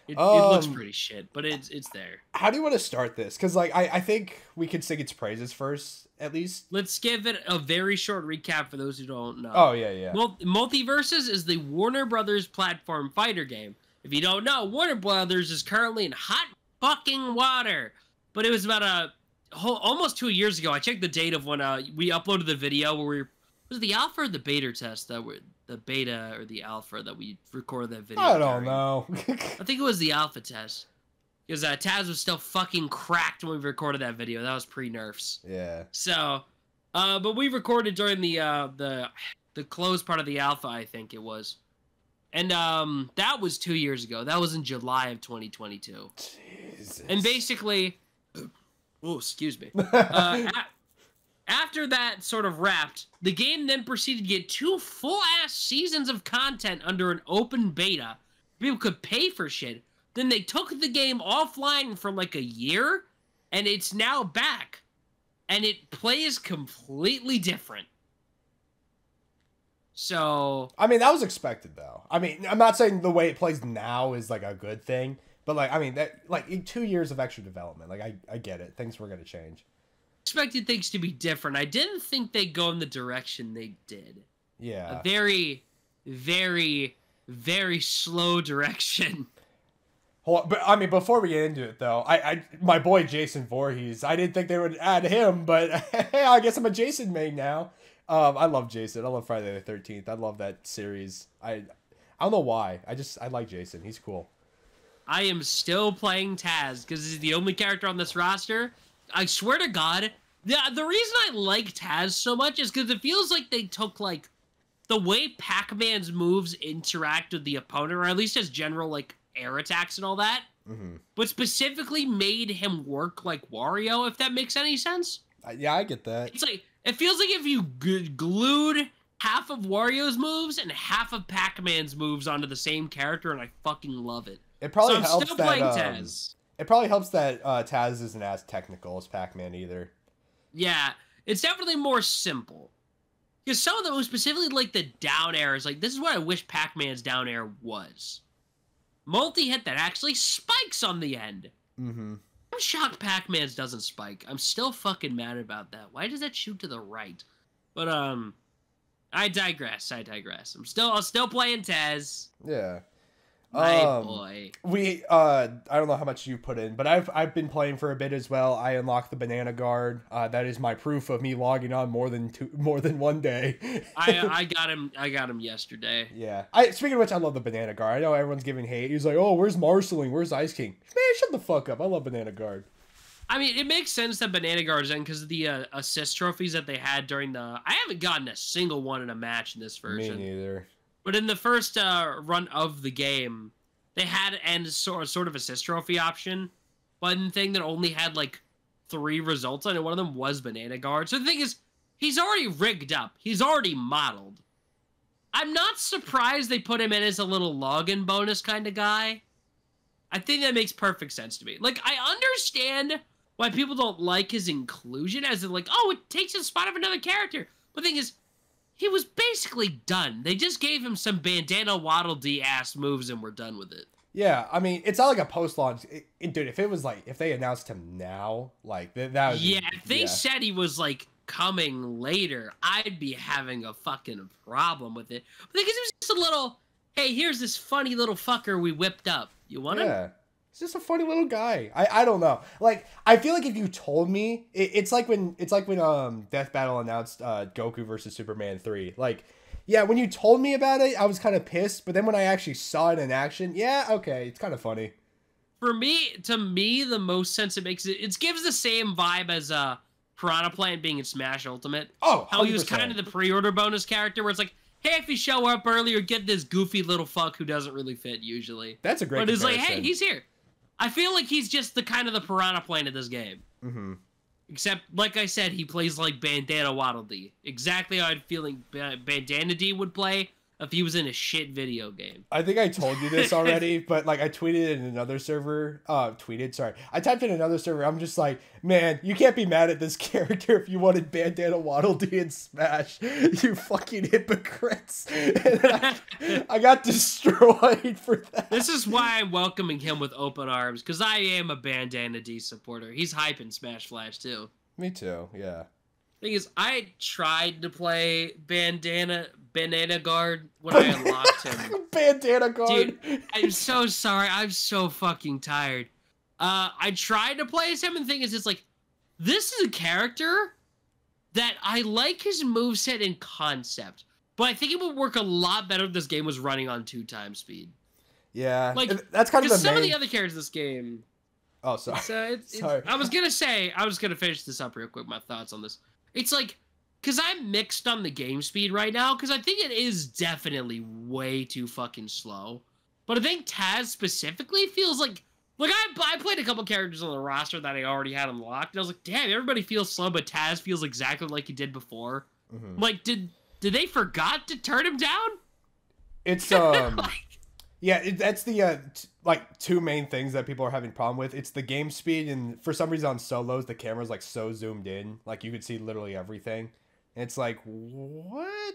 It looks pretty shit, but it's there. How do you want to start this? Because like I think we could sing its praises first, at least. Let's give it a very short recap for those who don't know. Oh yeah. Multiverses is the Warner Brothers platform fighter game. If you don't know, Warner Brothers is currently in hot fucking water. But it was about almost 2 years ago. I checked the date of when we uploaded the video where was it the alpha or the beta test that were the beta or the alpha that we recorded that video? I don't know. I think it was the alpha test. Because Taz was still fucking cracked when we recorded that video. That was pre-nerfs. Yeah. So, but we recorded during the closed part of the alpha, I think it was. And that was 2 years ago. That was in July of 2022. Jesus. And basically, oh, excuse me. After that sort of wrapped, the game then proceeded to get 2 full-ass seasons of content under an open beta. People could pay for shit. Then they took the game offline for like a year, and it's now back. And it plays completely different. So... I mean, that was expected, though. I mean, I'm not saying the way it plays now is like a good thing. But, like, I mean, that like in 2 years of extra development, like, I get it. Things were going to change. Expected things to be different. I didn't think they'd go in the direction they did. Yeah. A very, very, very slow direction. But I mean, before we get into it, though, my boy Jason Voorhees, I didn't think they would add him, but hey, I guess I'm a Jason main now. I love Jason. I love Friday the 13th. I love that series. I don't know why. I like Jason. He's cool. I am still playing Taz because he's the only character on this roster. I swear to God, the reason I like Taz so much is because it feels like they took, like, the way Pac-Man's moves interact with the opponent, or at least as general, like, air attacks and all that, but specifically made him work like Wario, if that makes any sense. Yeah, I get that. It's like, it feels like if you glued half of Wario's moves and half of Pac-Man's moves onto the same character, and I fucking love it. It probably helps still that playing Taz. It probably helps that Taz isn't as technical as Pac-Man either. Yeah, it's definitely more simple. Because some of them, specifically like the down air, is like, this is what I wish Pac-Man's down air was. Multi-hit that actually spikes on the end. I'm shocked Pac-Man's doesn't spike. I'm still fucking mad about that. Why does that shoot to the right? But, I digress. I'm still playing Taz. Yeah. My boy. I don't know how much you put in, but I've been playing for a bit as well. I unlocked the banana guard. That is my proof of me logging on more than one day. I got him yesterday. Yeah. Speaking of which, I love the banana guard. I know everyone's giving hate. He's like, oh, where's Marceling? Where's Ice King? Man, shut the fuck up. I love banana guard. I mean, it makes sense that banana guard's in because of the assist trophies that they had during the. I haven't gotten a single one in a match in this version. Me neither. But in the first run of the game, they had sort of assist trophy option button thing that only had like 3 results on it. One of them was banana guard. So the thing is, he's already rigged up. He's already modeled. I'm not surprised they put him in as a little login bonus kind of guy. I think that makes perfect sense to me. Like, I understand why people don't like his inclusion, as in like, oh, it takes the spot of another character. But the thing is, he was basically done. They just gave him some bandana waddle dee ass moves and we're done with it. Yeah, I mean, it's not like a post-launch. Dude, if it was like, if they announced him now, like, that would Yeah, if they said he was, like, coming later, I'd be having a fucking problem with it. But because it was just a little, hey, here's this funny little fucker we whipped up. You want him? Yeah. He's just a funny little guy. I don't know. Like, I feel like if you told me, it's like when Death Battle announced Goku versus Superman 3. Like, yeah, when you told me about it, I was kind of pissed. But then when I actually saw it in action, yeah, okay, it's kind of funny. To me, the most sense it makes, it gives the same vibe as Piranha Plant being in Smash Ultimate. Oh, 100%. How he was kind of the pre-order bonus character where it's like, hey, if you show up early or get this goofy little fuck who doesn't really fit usually. That's a great But it's comparison. like, hey, he's here. I feel like he's just the kind of the Piranha Plant of this game. Except, like I said, he plays like Bandana Waddle Dee. Exactly how I'd feeling Bandana D would play if he was in a shit video game. I think I told you this already, but like I tweeted in another server. I typed in another server. I'm just like, man, you can't be mad at this character if you wanted Bandana Waddle Dee in Smash. You fucking hypocrites. And I got destroyed for that. This is why I'm welcoming him with open arms, because I am a Bandana D supporter. He's hype in Smash Flash too. Me too, yeah. Thing is, I tried to play Banana Guard when I unlocked him. Bandana Guard. Dude, I'm so sorry. I'm so fucking tired. I tried to play as him, and the thing is, it's like, this is a character that I like his moveset in concept, but I think it would work a lot better if this game was running on 2x speed. Yeah, like that's kind of the some main... of the other characters in this game. Oh, sorry. Sorry. I was gonna finish this up real quick. My thoughts on this. It's like, because I'm mixed on the game speed right now, because I think it is definitely way too fucking slow. But I think Taz specifically feels like I played a couple characters on the roster that I already had unlocked, and I was like, damn, everybody feels slow, but Taz feels exactly like he did before. Like, did they forgot to turn him down? It's yeah, that's the like 2 main things that people are having problem with. It's the game speed, and for some reason on solos the camera's like so zoomed in, like you could see literally everything. And it's like, what?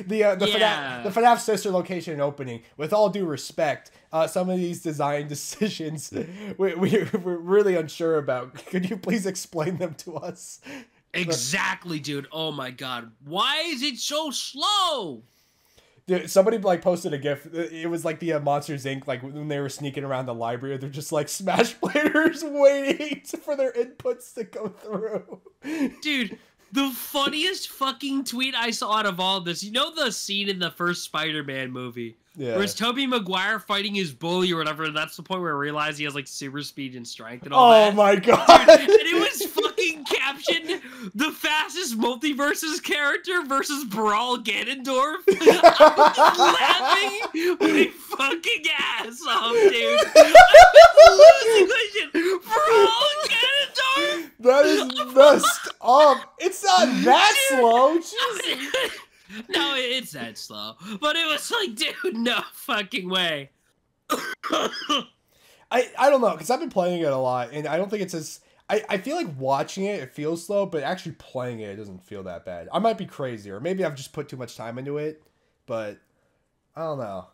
the FNAF sister location opening. With all due respect, some of these design decisions we're really unsure about. Could you please explain them to us? Exactly, dude. Oh my god, why is it so slow? Dude, somebody like posted a GIF. It was like the Monsters Inc. Like when they were sneaking around the library, they're just like Smash players waiting for their inputs to go through. Dude, the funniest fucking tweet I saw out of all of this. You know the scene in the first Spider-Man movie? Yeah. Where it's Tobey Maguire fighting his bully or whatever, and that's the point where I realized he has like super speed and strength and all that. Oh my god. Dude, and it was fucking captioned the fastest multiverses character versus Brawl Ganondorf. I was laughing my fucking ass off, dude. I was losing my shit. Brawl Ganondorf. That is messed up. It's not that slow. Jesus. No, it's that slow. But it was like, dude, no fucking way. I don't know, because I've been playing it a lot, and I don't think it's as... I feel like watching it feels slow, but actually playing it doesn't feel that bad. I might be crazy, or maybe I've just put too much time into it, but I don't know.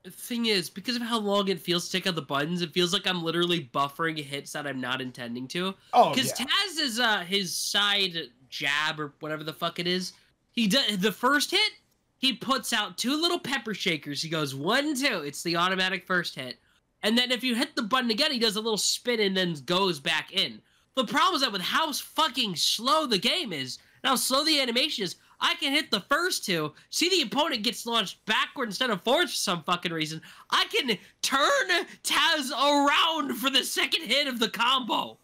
The thing is, because of how long it feels to take out the buttons, it feels like I'm literally buffering hits that I'm not intending to. Oh, because yeah. Taz is his side jab, or whatever the fuck it is. He does the first hit, he puts out 2 little pepper shakers. He goes 1, 2. It's the automatic first hit. And then if you hit the button again, he does a little spin and then goes back in. The problem is that with how fucking slow the game is, and how slow the animation is, I can hit the first 2, see the opponent gets launched backward instead of forward for some fucking reason. I can turn Taz around for the second hit of the combo.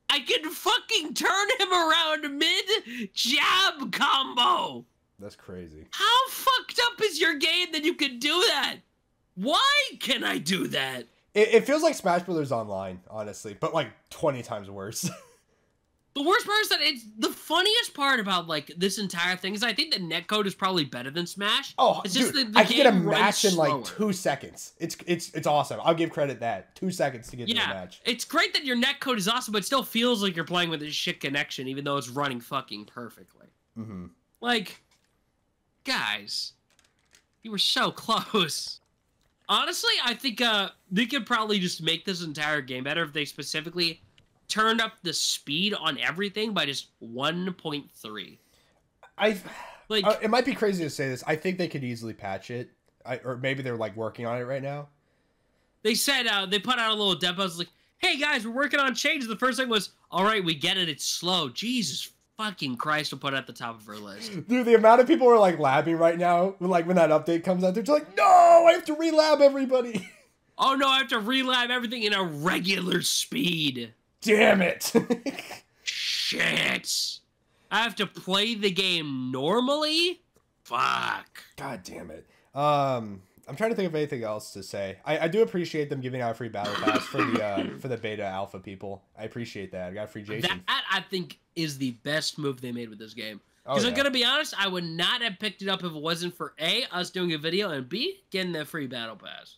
I can fucking turn him around mid-jab combo. That's crazy. How fucked up is your game that you can do that? Why can I do that? It feels like Smash Brothers Online, honestly, but like 20 times worse. The worst part is that it's the funniest part about like this entire thing is I think the netcode is probably better than Smash. Oh, it's dude, just the I can get a match in slower. like 2 seconds. It's awesome. I'll give credit that 2 seconds to get to a match. It's great that your netcode is awesome, but it still feels like you're playing with a shit connection, even though it's running fucking perfectly. Mm-hmm. Like, guys, you were so close. Honestly, I think they could probably just make this entire game better if they specifically turned up the speed on everything by just 1.3. It might be crazy to say this. I think they could easily patch it, or maybe they're like working on it right now. They said they put out a little demo. It's like, hey guys, we're working on changes. The first thing was, all right, we get it. It's slow. Jesus fucking Christ, will put it at the top of our list. Dude, the amount of people are like labbing right now, like when that update comes out, they're just like, no, I have to relab everybody. Oh no, I have to relab everything in a regular speed. Damn it. Shit. I have to play the game normally? Fuck. God damn it. I'm trying to think of anything else to say. I do appreciate them giving out a free battle pass for the beta alpha people. I appreciate that. I got a free Jason. That I think is the best move they made with this game. Because I'm gonna be honest, I would not have picked it up if it wasn't for A, us doing a video, and B, getting the free battle pass.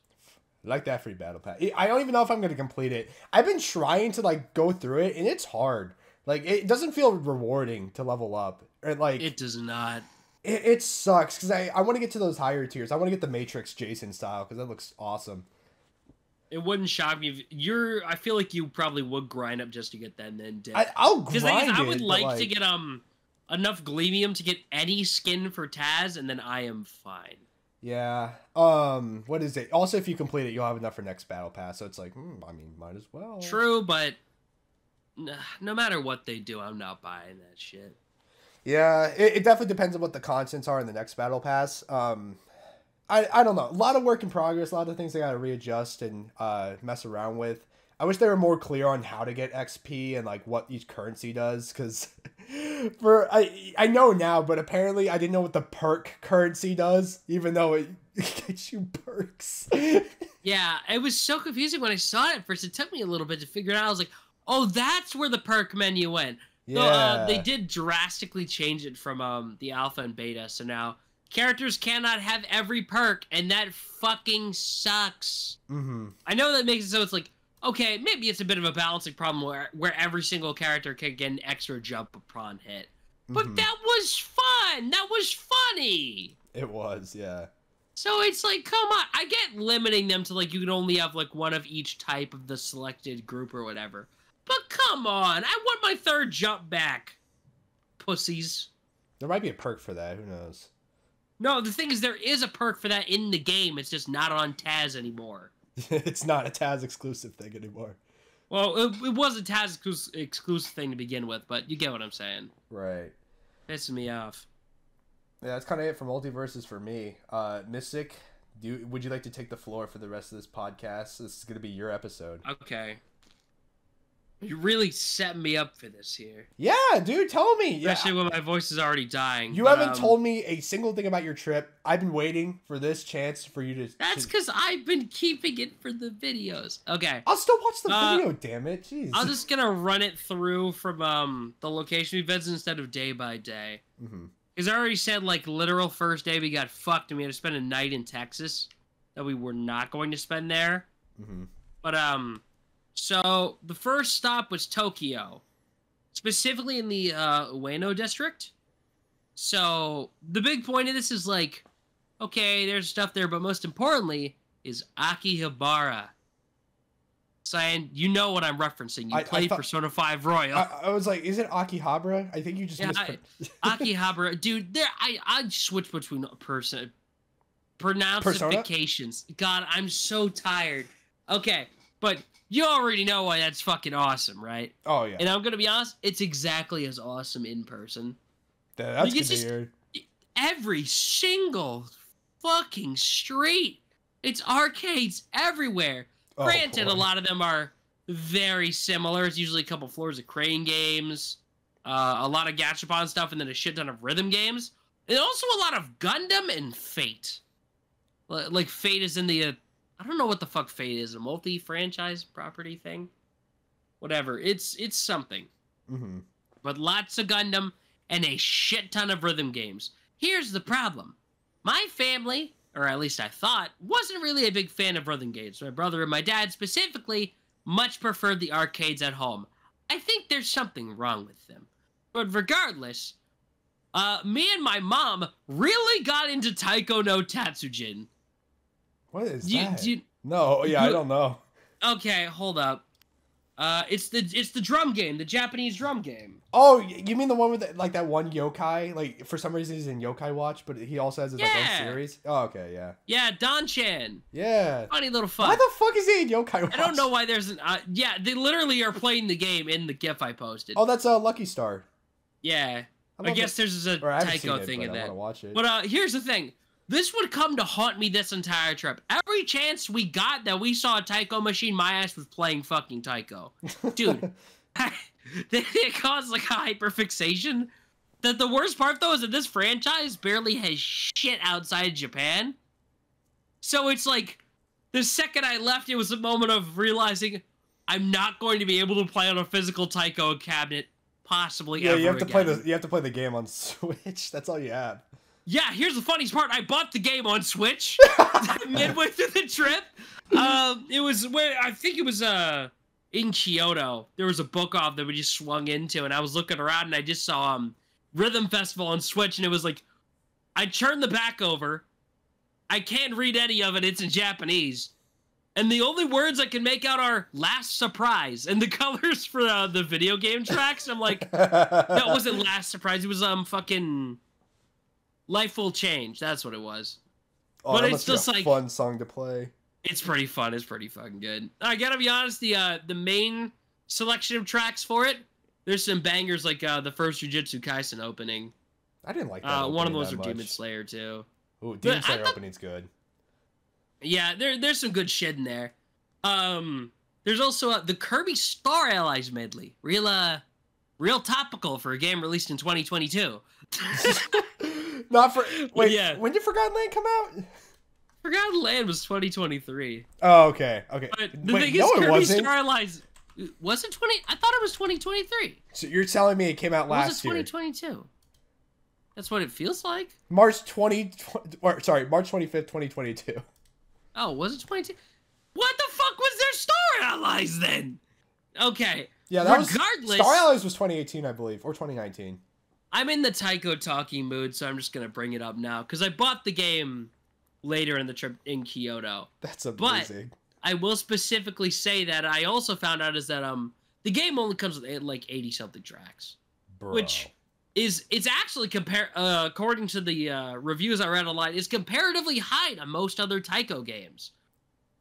I like that free battle pass. I don't even know if I'm gonna complete it. I've been trying to like go through it, and it's hard. Like it doesn't feel rewarding to level up. Or, like it does not. It sucks because I want to get to those higher tiers. I want to get the Matrix Jason style because that looks awesome. It wouldn't shock me if I feel like you probably would grind up just to get that and then dip. I'll grind it. I would like to get enough Gleamium to get any skin for Taz, and then I am fine. Yeah. What is it? Also, if you complete it, you'll have enough for next battle pass. So it's like, I mean, might as well. True, but no matter what they do, I'm not buying that shit. Yeah, it definitely depends on what the contents are in the next battle pass. I don't know. A lot of work in progress. A lot of things they got to readjust and mess around with. I wish they were more clear on how to get XP and like what each currency does, because I know now, but apparently I didn't know what the perk currency does, even though it gets you perks. Yeah, it was so confusing when I saw it at first. It took me a little bit to figure it out. I was like, oh, that's where the perk menu went. Yeah. So, they did drastically change it from the alpha and beta, so now characters cannot have every perk, and that fucking sucks. Mm-hmm. I know that makes it so it's like, okay, maybe it's a bit of a balancing problem where every single character can get an extra jump upon hit. But that was fun! That was funny! It was, yeah. So it's like, come on. I get limiting them to, like, you can only have, like, one of each type of the selected group or whatever. But come on, I want my third jump back, pussies. There might be a perk for that, who knows? No, the thing is, there is a perk for that in the game. It's just not on Taz anymore. It's not a Taz exclusive thing anymore. Well, it was a Taz exclusive thing to begin with, but you get what I'm saying. Right. Pissing me off. Yeah, that's kind of it for Multiverses for me. Mystic, would you like to take the floor for the rest of this podcast? This is going to be your episode. Okay. You really set me up for this here. Yeah, dude, tell me. Especially when my voice is already dying. You haven't told me a single thing about your trip. I've been waiting for this chance for you to... That's because I've been keeping it for the videos. Okay. I'll still watch the video, damn it. Jeez. I'm just going to run it through from the location we visit instead of day by day. Because I already said, like, literal first day we got fucked and we had to spend a night in Texas that we were not going to spend there. But, so, the first stop was Tokyo, specifically in the Ueno district. So, the big point of this is like, okay, there's stuff there, but most importantly is Akihabara. Cyan, you know what I'm referencing. You played Persona 5 Royal. I was like, is it Akihabara? I think you just Akihabara. Dude, I switch between pronunciations. God, I'm so tired. Okay, but... You already know why that's fucking awesome, right? Oh, yeah. And I'm going to be honest, it's exactly as awesome in person. That's good to hear. Every single fucking street. It's arcades everywhere. Granted, a lot of them are very similar. It's usually a couple floors of crane games, a lot of gachapon stuff, and then a shit ton of rhythm games. And also a lot of Gundam and Fate. Like, Fate is in the... I don't know what the fuck Fate is. A multi-franchise property thing? Whatever. It's something. But lots of Gundam and a shit ton of rhythm games. Here's the problem. My family, or at least I thought, wasn't really a big fan of rhythm games. My brother and my dad specifically much preferred the arcades at home. I think there's something wrong with them. But regardless, me and my mom really got into Taiko no Tatsujin. What is that? No, yeah, I don't know. Okay, hold up. It's the drum game, the Japanese drum game. Oh, you mean the one with like that one yokai? Like for some reason he's in Yokai Watch, but he also has his like own series. Oh, okay, yeah. Yeah, Don-chan. Yeah. Funny little fuck. Why the fuck is he in Yokai Watch? I don't know why there's an. Yeah, they literally are playing the game in the GIF I posted. Oh, that's a Lucky Star. Yeah, I guess there's a Taiko thing in that. Watch it. But here's the thing. This would come to haunt me this entire trip. Every chance we got that we saw a Taiko machine, my ass was playing fucking Taiko. Dude, it caused like a hyperfixation. The worst part, though, is that this franchise barely has shit outside Japan. So it's like, the second I left, it was a moment of realizing I'm not going to be able to play on a physical Taiko cabinet, possibly ever you have to again. you have to play the game on Switch. That's all you have. Yeah, here's the funniest part. I bought the game on Switch midway through the trip. It was where I think it was in Kyoto. There was a book off that we just swung into, and I was looking around and I just saw Rhythm Festival on Switch, and it was like, I turned the back over. I can't read any of it. It's in Japanese, and the only words I can make out are "last surprise" and the colors for the video game tracks. I'm like, no, it wasn't "last surprise." It was fucking. Life Will Change. That's what it was. Oh, but it's just like fun song to play. It's pretty fun. It's pretty fucking good. I gotta be honest. The main selection of tracks for it, there's some bangers like the first Jujutsu Kaisen opening. I didn't like that. One of those were Demon Slayer too. Ooh, Demon Slayer opening's good. Yeah, there's some good shit in there. There's also the Kirby Star Allies medley. Real topical for a game released in 2022. Not for wait. Yeah. When did Forgotten Land come out? Forgotten Land was 2023. Oh, okay. But the thing is, Kirby Star Allies was it 20? I thought it was 2023. So you're telling me it came out last year? Was it 2022? That's what it feels like. March 25th, 2022. Oh, was it 22? What the fuck was their Star Allies then? Okay. Yeah, regardless, Star Allies was 2018, I believe, or 2019. I'm in the Taiko talking mood, so I'm just going to bring it up now. Because I bought the game later in the trip in Kyoto. That's amazing. But I will specifically say that I also found out is that the game only comes with like 80-something tracks. Bro. Which it's actually according to the reviews I read online, is comparatively high to most other Tycho games.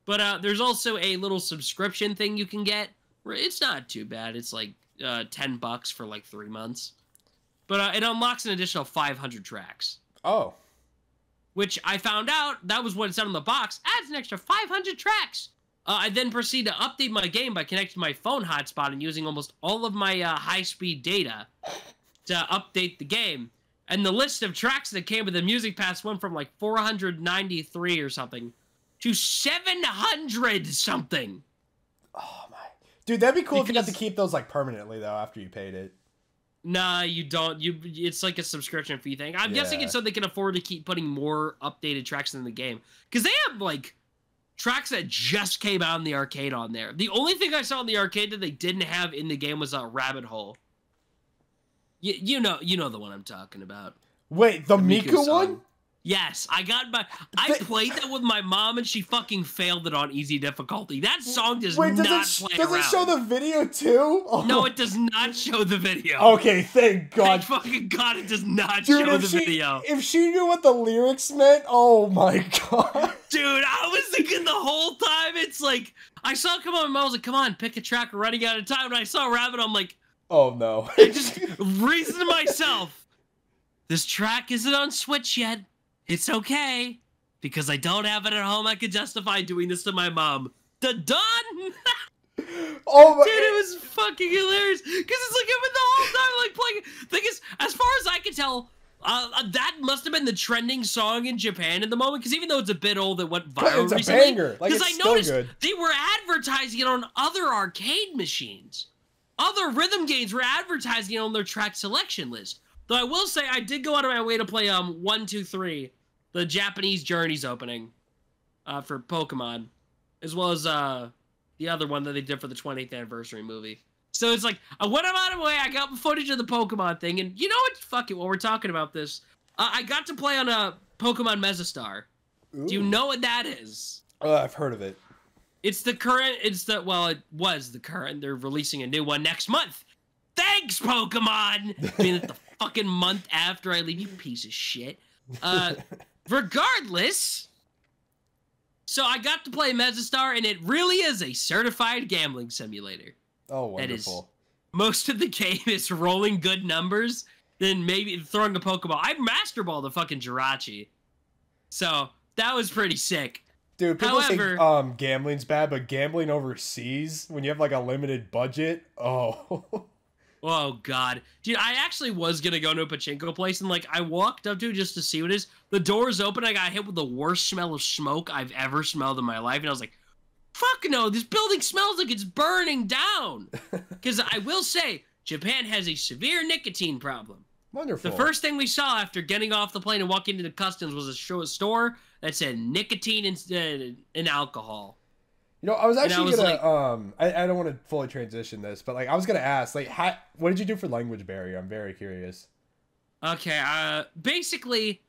But there's also a little subscription thing you can get. It's not too bad. It's like $10 for like 3 months. But it unlocks an additional 500 tracks. Oh. Which I found out, that was what it said on the box, adds an extra 500 tracks. I then proceed to update my game by connecting my phone hotspot and using almost all of my high-speed data to update the game. And the list of tracks that came with the Music Pass went from like 493 or something to 700 something. Oh my. Dude, that'd be cool if you got to keep those like permanently though after you paid it. Nah, you don't. It's like a subscription fee thing. I'm guessing it's so they can afford to keep putting more updated tracks in the game. Because they have, like, tracks that just came out in the arcade on there. The only thing I saw in the arcade that they didn't have in the game was a Rabbit Hole. You know the one I'm talking about. Wait, the Miku one? Yes, I played that with my mom and she fucking failed it on easy difficulty. That song does not play around. Does it show the video too? Oh. No, it does not show the video. Okay, thank God. Thank fucking God it does not show the video. If she knew what the lyrics meant, oh my God. Dude, I was thinking the whole time, it's like, I saw it come on, and I was like, come on, pick a track, we're running out of time. And I saw Rabbit, I'm like, oh no. I just reasoned to myself, this track isn't on Switch yet. It's okay, because I don't have it at home. I could justify doing this to my mom. Done. Oh my! Dude, it was fucking hilarious. Because it's like I've been the whole time like playing. Thing is, as far as I can tell, that must have been the trending song in Japan in the moment. Because even though it's a bit old, it went viral recently. It's a banger. Like, it's I noticed they were advertising it on other arcade machines. Other rhythm games were advertising it on their track selection list. Though I will say, I did go out of my way to play 1, 2, 3, the Japanese Journeys opening for Pokemon, as well as the other one that they did for the 20th anniversary movie. So it's like, I went out of my way, I got footage of the Pokemon thing, and you know what? Fuck it, while we're talking about this, I got to play on a Pokemon Mesostar. Ooh. Do you know what that is? I've heard of it. It was the current, they're releasing a new one next month. Thanks, Pokemon! Being it the fucking month after I leave, you piece of shit. Regardless, so I got to play Mesostar, and it really is a certified gambling simulator. Oh, wonderful. Most of the game is rolling good numbers, then maybe throwing a Pokeball. I Master Ball the fucking Jirachi. So, that was pretty sick. Dude, people think gambling's bad, but gambling overseas, when you have like a limited budget, oh... Oh, God. Dude, I actually was going to go to a pachinko place, and, like, I walked up to it just to see what it is. The doors open, I got hit with the worst smell of smoke I've ever smelled in my life, and I was like, fuck no, this building smells like it's burning down. Because I will say, Japan has a severe nicotine problem. Wonderful. The first thing we saw after getting off the plane and walking into the customs was a store that said nicotine and alcohol. You know, I was actually gonna, I don't want to fully transition this, but, like, I was gonna ask, like, what did you do for language barrier? I'm very curious. Okay, basically,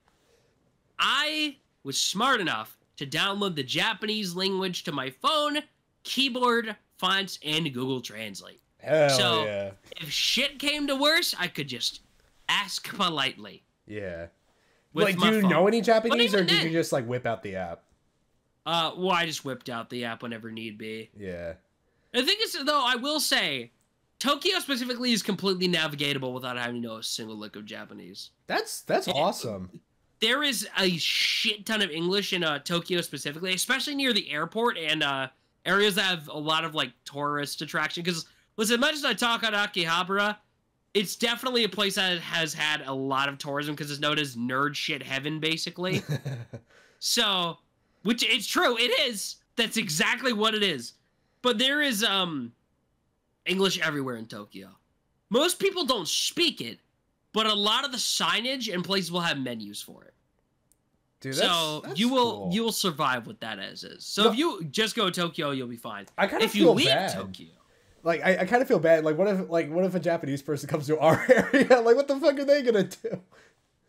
I was smart enough to download the Japanese language to my phone, keyboard, fonts, and Google Translate. Hell yeah. If shit came to worse, I could just ask politely. Yeah. Like, do you know any Japanese, or did you just, like, whip out the app? Well, I just whipped out the app whenever need be. Yeah. The thing is, though, I will say, Tokyo specifically is completely navigatable without having to know a single lick of Japanese. That's awesome. There is a shit ton of English in Tokyo specifically, especially near the airport and areas that have a lot of, like, tourist attraction. Because, listen, as much as I talk on Akihabara, it's definitely a place that has had a lot of tourism because it's known as nerd shit heaven, basically. So... Which, it's true, it is. That's exactly what it is. But there is, English everywhere in Tokyo. Most people don't speak it, but a lot of the signage and places will have menus for it. Dude, that's you cool. will survive with that as is. So if you just go to Tokyo, you'll be fine. I kind of feel bad. If you leave Tokyo... Like, I kind of feel bad. Like, what if a Japanese person comes to our area? Like, what the fuck are they gonna do?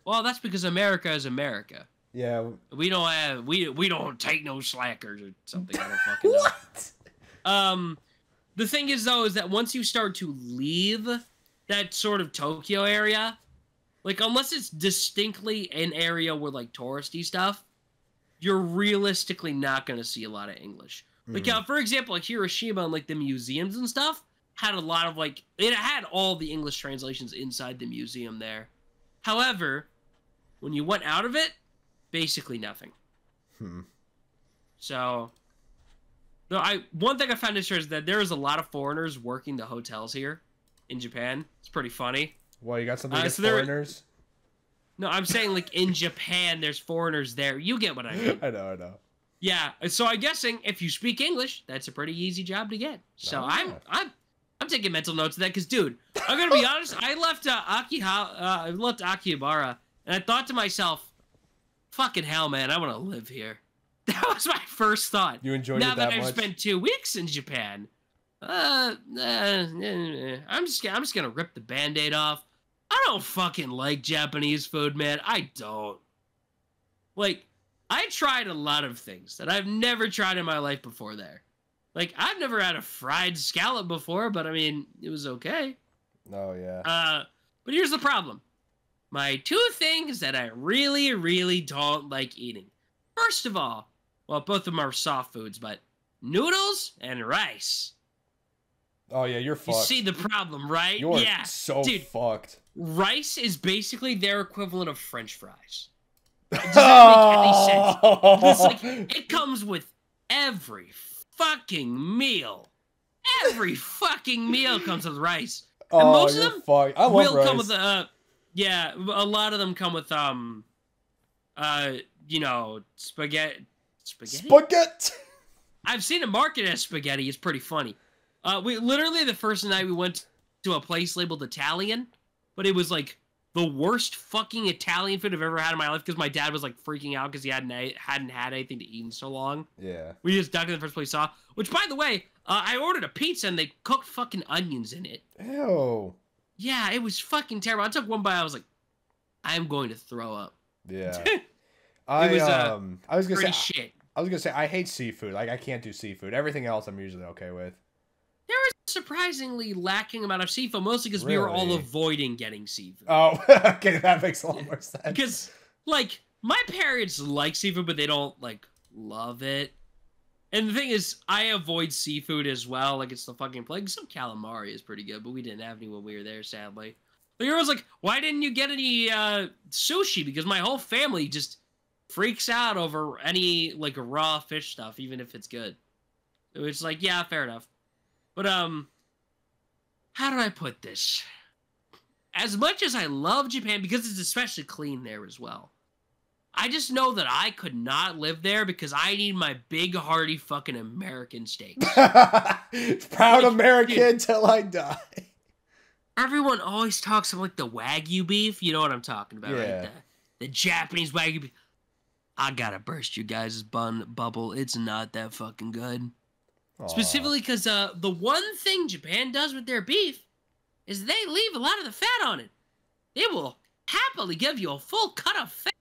Well, that's because America is America. Yeah. We don't take no slackers or something. I don't fucking know. What? The thing is, though, is that once you start to leave that sort of Tokyo area, Like, unless it's distinctly an area where, like, touristy stuff, you're realistically not going to see a lot of English. Like, for example, like Hiroshima and, like, the museums and stuff had a lot of, like, it had all the English translations inside the museum there. However, when you went out of it, basically nothing. So, no, one thing I found interesting is that there is a lot of foreigners working the hotels here in Japan. It's pretty funny. Well, you got something against foreigners? No, I'm saying, like, in Japan, there's foreigners there. You get what I mean. I know. Yeah, so I'm guessing if you speak English, that's a pretty easy job to get. So I'm taking mental notes of that because, dude, I'm gonna be honest. I left Akihabara, and I thought to myself, "Fucking hell, man, I want to live here." That was my first thought. You enjoyed it that much? Now that I've spent 2 weeks in Japan, I'm just gonna rip the Band-Aid off. I don't fucking like Japanese food, man. I don't. Like, I tried a lot of things that I've never tried in my life before there. Like, I've never had a fried scallop before, but I mean, it was okay. Oh, yeah. But here's the problem. My 2 things that I really, really don't like eating. First of all, well, both of them are soft foods, but noodles and rice. Oh, yeah, you're fucked. You see the problem, right? You're yeah. so Dude, fucked. Rice is basically their equivalent of French fries. It doesn't make any sense. It's like, it comes with every fucking meal. Every fucking meal comes with rice. And most of them will come with yeah, a lot of them come with you know, spaghetti. Spaghetti. I've seen it marketed as spaghetti. It's pretty funny. We literally the first night we went to a place labeled Italian, but it was like the worst fucking Italian food I've ever had in my life because my dad was like freaking out because he hadn't had anything to eat in so long. Yeah. We just ducked in the first place we saw. Which, by the way, I ordered a pizza and they cooked fucking onions in it. Ew. Yeah, it was fucking terrible. I took one bite. I was like, I'm going to throw up. Yeah. I was gonna say shit. I was gonna say I hate seafood. Like I can't do seafood. Everything else I'm usually okay with. There was a surprisingly lacking amount of seafood, mostly because we were all avoiding getting seafood. Oh, okay, that makes a lot more sense. Because, like, my parents like seafood, but they don't, like, love it. And the thing is, I avoid seafood as well. Like, it's the fucking plague. Some calamari is pretty good, but we didn't have any when we were there, sadly. But everyone's like, why didn't you get any sushi? Because my whole family just freaks out over any, like, raw fish stuff, even if it's good. It's like, yeah, fair enough. But, how do I put this? As much as I love Japan, because it's especially clean there as well, I just know that I could not live there because I need my big, hearty fucking American steaks. Proud American till I die. Everyone always talks about, like, the Wagyu beef. You know what I'm talking about, right? The Japanese Wagyu beef. I gotta burst you guys' bubble. It's not that fucking good. Aww. Specifically because the one thing Japan does with their beef is they leave a lot of the fat on it. They will happily give you a full cut of fat.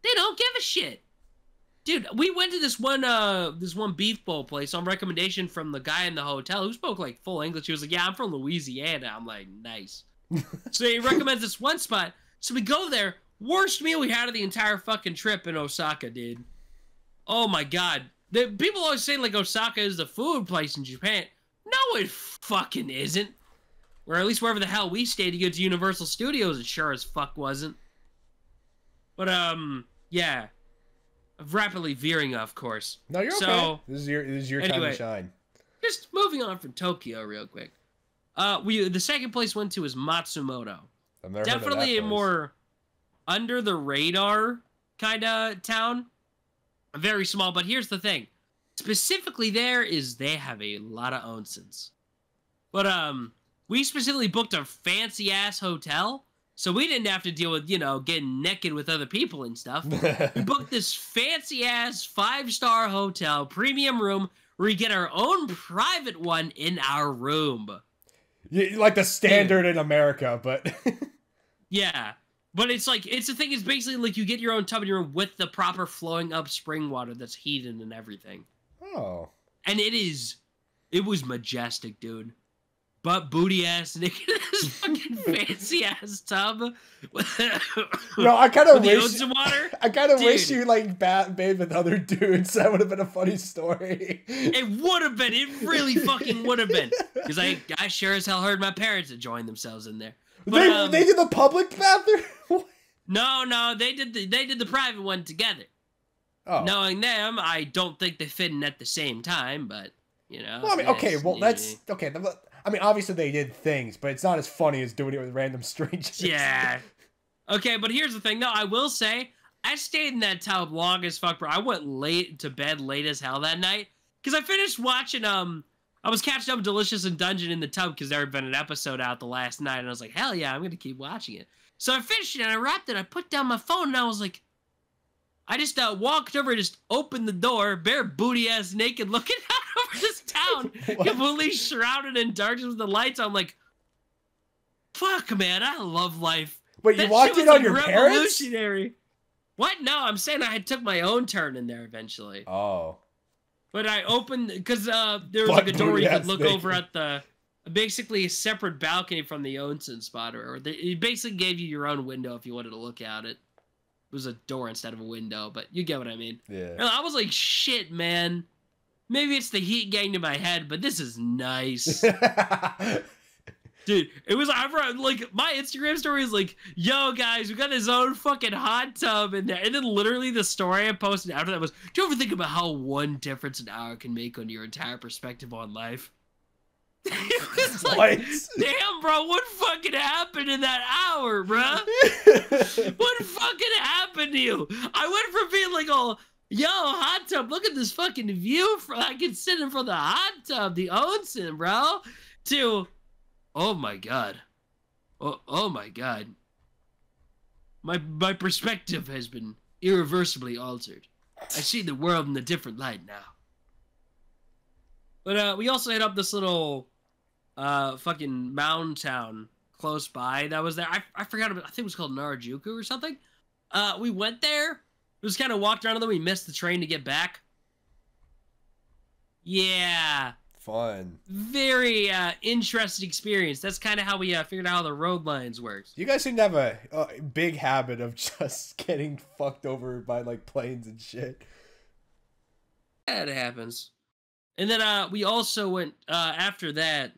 They don't give a shit. Dude, we went to this one beef bowl place on recommendation from the guy in the hotel who spoke like full English. He was like, yeah, I'm from Louisiana. I'm like, nice. So he recommends this one spot. So we go there. Worst meal we had of the entire fucking trip in Osaka, dude. Oh my god. People always say, like, Osaka is the food place in Japan. No, it fucking isn't. Or at least wherever the hell we stayed to go to Universal Studios, it sure as fuck wasn't. But, yeah. Rapidly veering off course. No, you're okay. This is your time to shine. Just moving on from Tokyo real quick. The second place went to is Matsumoto. Definitely a more under the radar kind of town. Very small, but here's the thing. Specifically there is they have a lot of onsens. But, we specifically booked a fancy-ass hotel, so we didn't have to deal with, you know, getting naked with other people and stuff. We booked this fancy-ass 5-star hotel, premium room, where we get our own private one in our room. Yeah, like the standard in America, but... Yeah. But it's like, it's the thing is basically like you get your own tub in your room with the proper flowing up spring water that's heated and everything. Oh. And it was majestic, dude. butt booty ass naked in this fucking fancy ass tub. No, I kind of wish. wish. Water? I kind of wish you like bathed with other dudes. That would have been a funny story. It would have been. It really fucking would have been. Because I sure as hell heard my parents enjoying themselves in there. But, they did the public bathroom. No, they did the private one together. Oh. Knowing them, I don't think they fit in at the same time, but you know. Well, I mean, okay, well that's okay. I mean, obviously they did things, but it's not as funny as doing it with random strangers. Yeah. Okay, but here's the thing. No, I will say I stayed in that tub long as fuck, bro. I went to bed late as hell that night because I finished watching. I was catching up Delicious and Dungeon in the tub because there had been an episode out the last night, and I was like, hell yeah, I'm gonna keep watching it. So I finished it and I wrapped it. I put down my phone and I was like, I just walked over and just opened the door, bare booty ass naked, looking out over this town, completely shrouded in darkness with the lights. I'm like, fuck, man, I love life. Wait, you walked in on your parents? What? No, I'm saying I took my own turn in there eventually. Oh. But I opened, because there was like a door where you could look over at the, basically a separate balcony from the onsen spot, or it basically gave you your own window if you wanted to look at it. It was a door instead of a window, but you get what I mean. Yeah. And I was like, shit, man. Maybe it's the heat getting to my head, but this is nice. Dude, it was, like, my Instagram story is like, yo, guys, we got his own fucking hot tub in there. And then literally the story I posted after that was, do you ever think about how one difference an hour can make on your entire perspective on life? It was like, damn, bro, what fucking happened in that hour, bro? What fucking happened to you? I went from being like, oh, yo, hot tub, look at this fucking view. I can sit in front of the hot tub, the onsen, bro, to, oh my God. Oh my God. My perspective has been irreversibly altered. I see the world in a different light now. But we also hit up this little fucking mountain town close by that was there. I forgot about, I think it was called Narajuku or something. We went there. It was kind of walked around and then we missed the train to get back. Yeah. Fun. Very interesting experience. That's kind of how we figured out how the road lines works. You guys seem to have a big habit of just getting fucked over by like planes and shit. Yeah, it happens. And then we also went, after that,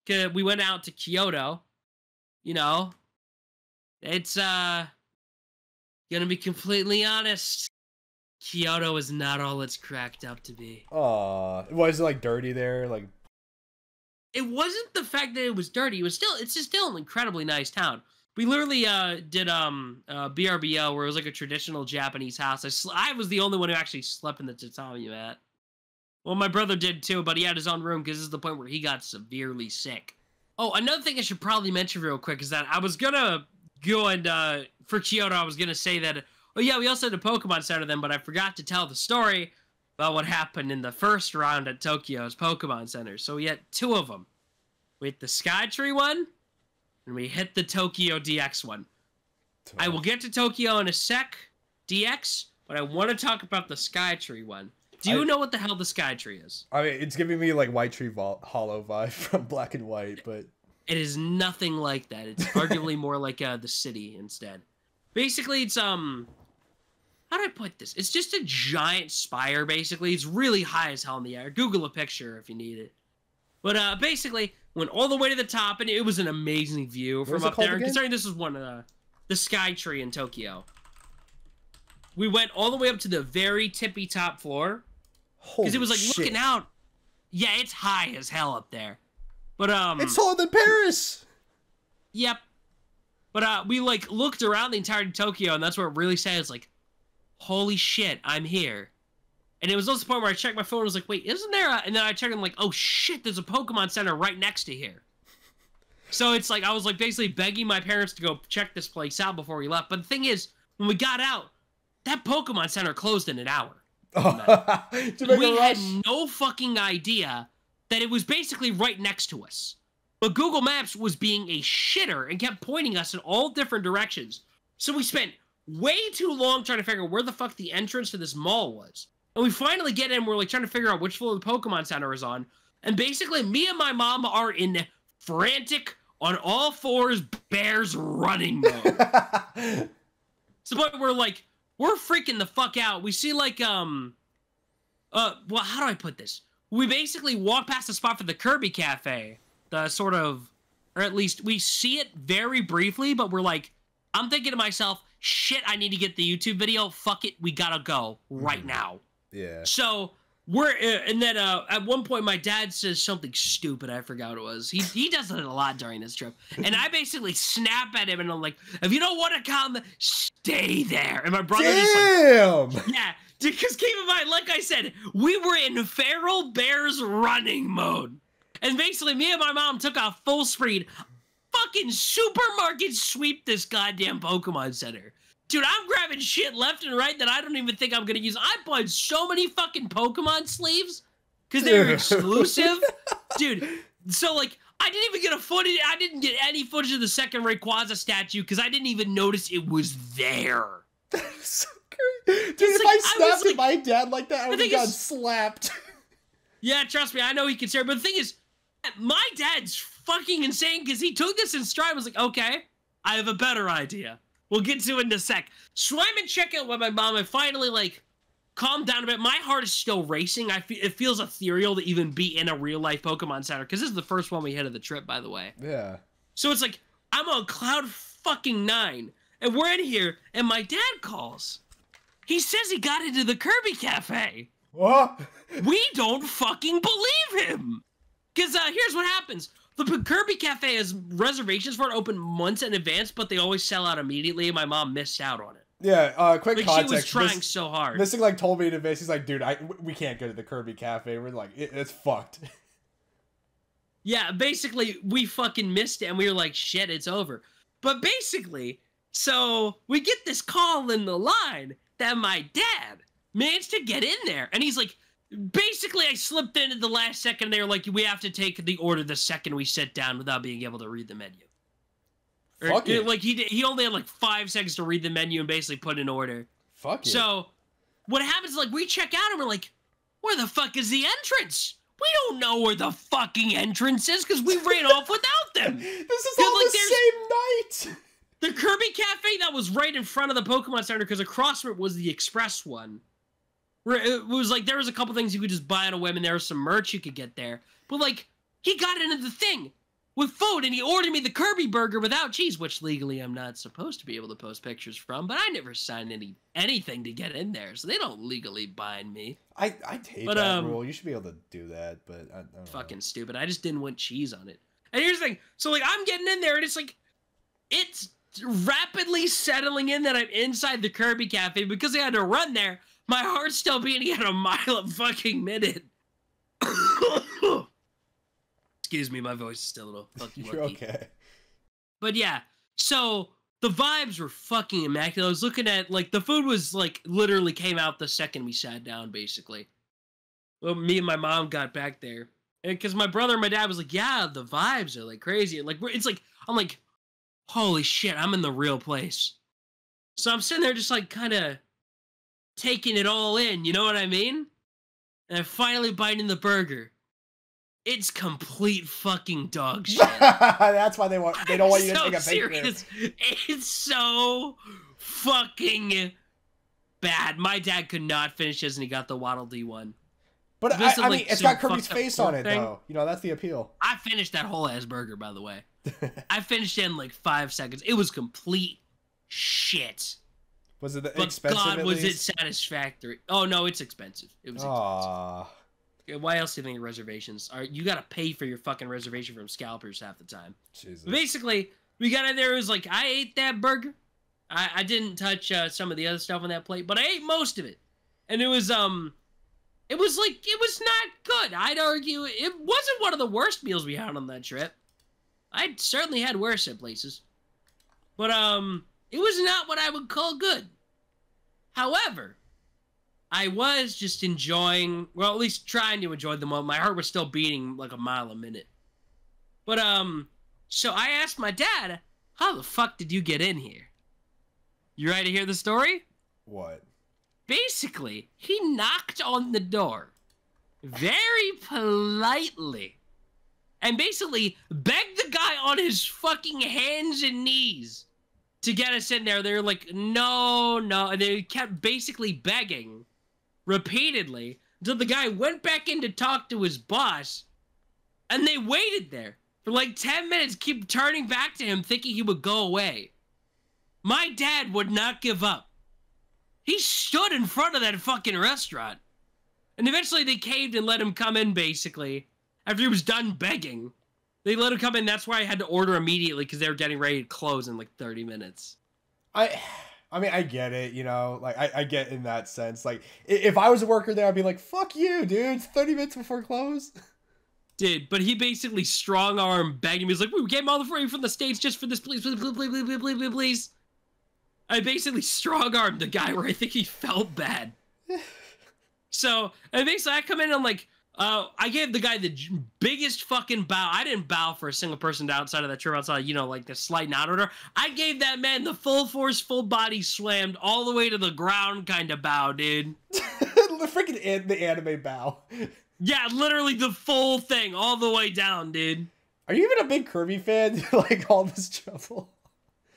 we went out to Kyoto. You know, it's, gonna be completely honest, Kyoto is not all it's cracked up to be. Aw, was it like dirty there? Like, it wasn't the fact that it was dirty. It's just still an incredibly nice town. We literally did BRBO, where it was like a traditional Japanese house. I was the only one who actually slept in the tatami mat. Well, my brother did too, but he had his own room because this is the point where he got severely sick. Oh, another thing I should probably mention real quick is that I was gonna go and, for Kyoto, I was gonna say that, oh yeah, we also had a Pokemon Center then, but I forgot to tell the story about what happened in the first round at Tokyo's Pokemon Center. So we had two of them. We hit the Skytree one, and we hit the Tokyo DX one. I will get to Tokyo in a sec, DX, but I want to talk about the Skytree one. Do you know what the hell the Skytree is? I mean, it's giving me like White Tree Hollow vibe from Black and White, but it is nothing like that. It's arguably more like the city instead. Basically, it's how do I put this? It's just a giant spire. Basically, it's really high as hell in the air. Google a picture if you need it. But basically, went all the way to the top, and it was an amazing view from up there. Considering this is one of the Skytree in Tokyo. We went all the way up to the very tippy top floor. Because it was like looking out. Yeah, it's high as hell up there. But it's taller than Paris. Yep. But we like looked around the entirety of Tokyo, and that's what it really said. It's like, holy shit, I'm here. And it was also the point where I checked my phone and was like, wait, isn't there a... And then I checked and I'm like, oh shit, there's a Pokemon Center right next to here. So it's like, I was like basically begging my parents to go check this place out before we left. But the thing is, when we got out, that Pokemon Center closed in an hour. We had no fucking idea that it was basically right next to us. But Google Maps was being a shitter and kept pointing us in all different directions. So we spent way too long trying to figure out where the fuck the entrance to this mall was. And we finally get in, we're like trying to figure out which floor the Pokemon Center is on. And basically, me and my mom are in frantic, on all fours, bears running mode. It's the point where, like, we're freaking the fuck out. We see, like, well, how do I put this? We basically walk past the spot for the Kirby Cafe. The sort of, or at least we see it very briefly, but we're like, I'm thinking to myself, shit, I need to get the YouTube video. Fuck it, we gotta go right now. Yeah. So we're, and then at one point my dad says something stupid. I forgot what it was. He does it a lot during this trip. And I basically snap at him and I'm like, if you don't want to come, stay there. And my brother just like, yeah, because keep in mind, like I said, we were in feral bears running mode. And basically me and my mom took off full speed, fucking supermarket sweep this goddamn Pokemon Center. Dude, I'm grabbing shit left and right that I don't even think I'm gonna use. I bought so many fucking Pokemon sleeves because they were exclusive. Dude, so like, I didn't even get I didn't get any footage of the second Rayquaza statue because I didn't even notice it was there. That's so crazy. Dude, if I snapped at my dad like that, I would have gotten slapped. Yeah, trust me, I know he can share, but the thing is, my dad's fucking insane because he took this in stride and was like, okay, I have a better idea. We'll get to it in a sec. So I'm in checkout with my mom. I finally, like, calmed down a bit. My heart is still racing. It feels ethereal to even be in a real-life Pokemon Center. Because this is the first one we hit of the trip, by the way. Yeah. So it's like, I'm on cloud fucking 9. And we're in here, and my dad calls. He says he got into the Kirby Cafe. What? We don't fucking believe him. Because here's what happens. The Kirby Cafe has reservations for it open months in advance, but they always sell out immediately, and my mom missed out on it. Yeah, quick context. She was trying so hard. Mystic, like, told me to miss. He's like, dude, we can't go to the Kirby Cafe. We're like, it's fucked. Yeah, basically, we fucking missed it, and we were like, shit, it's over. But basically, so we get this call in the line that my dad managed to get in there, and he's like, basically, I slipped in at the last second. They were like, we have to take the order the second we sit down without being able to read the menu. Fuck it. Like, he only had like 5 seconds to read the menu and basically put in order. Fuck it. So, what happens is, like, we check out and we're like, where the fuck is the entrance? We don't know where the fucking entrance is because we ran off without them. This is all like, the same night. The Kirby Cafe that was right in front of the Pokemon Center because across from it was the express one. Where it was like, there was a couple things you could just buy on a whim and there was some merch you could get there. But like, he got into the thing with food and he ordered me the Kirby burger without cheese, which legally I'm not supposed to be able to post pictures from, but I never signed anything to get in there, so they don't legally bind me. I hate that rule. You should be able to do that, but I don't fucking know. Stupid. I just didn't want cheese on it. And here's the thing. So like, I'm getting in there and it's like, it's rapidly settling in that I'm inside the Kirby Cafe because I had to run there. My heart's still beating at a mile a fucking minute. Excuse me, my voice is still a little fucking You're okay. But yeah, so the vibes were fucking immaculate. I was looking at, like, the food was, like, literally came out the second we sat down, basically. Well, me and my mom got back there. And because my brother and my dad was like, yeah, the vibes are, like, crazy. Like, it's like, I'm like, holy shit, I'm in the real place. So I'm sitting there just, like, kind of taking it all in, you know what I mean? And I finally bite in the burger. It's complete fucking dog shit. That's why they don't want you to take a picture. It's so fucking bad. My dad could not finish his and he got the Waddle Dee one. But I mean, it's got Kirby's face on it, though. You know, that's the appeal. I finished that whole ass burger, by the way. I finished it in like 5 seconds. It was complete shit. Was it expensive? God, was it satisfactory? Oh no, it's expensive. It was expensive. Why else do you think reservations are? You gotta pay for your fucking reservation from scalpers half the time. Jesus. But basically, we got in there. It was like I ate that burger. I didn't touch some of the other stuff on that plate, but I ate most of it, and it was not good. I'd argue it wasn't one of the worst meals we had on that trip. I certainly had worse at places, but it was not what I would call good. However, I was just enjoying, well, at least trying to enjoy the moment. My heart was still beating like a mile a minute. But, so I asked my dad, how the fuck did you get in here? You ready to hear the story? What? Basically, he knocked on the door very politely and basically begged the guy on his fucking hands and knees to get us in there. They were like, no, no. And they kept basically begging repeatedly until the guy went back in to talk to his boss. And they waited there for like 10 minutes, keep turning back to him thinking he would go away. My dad would not give up. He stood in front of that fucking restaurant. And eventually they caved and let him come in, basically. After he was done begging. They let him come in. That's why I had to order immediately, because they were getting ready to close in like 30 minutes. I mean, I get it, you know? Like, I get in that sense. Like, if I was a worker there, I'd be like, fuck you, dude. It's 30 minutes before close. Dude, but he basically strong-arm begged him. He was like, we came all the way from the States just for this, please, please, please, please, please, please, please, please. I basically strong-armed the guy where I think he felt bad. So, and basically I come in and I'm like, I gave the guy the biggest fucking bow. I didn't bow for a single person outside of that trip outside, you know, like the slight nod order. I gave that man the full force, full body slammed all the way to the ground kind of bow, dude. The freaking the anime bow. Yeah, literally the full thing all the way down, dude. Are you even a big Kirby fan? Like all this trouble.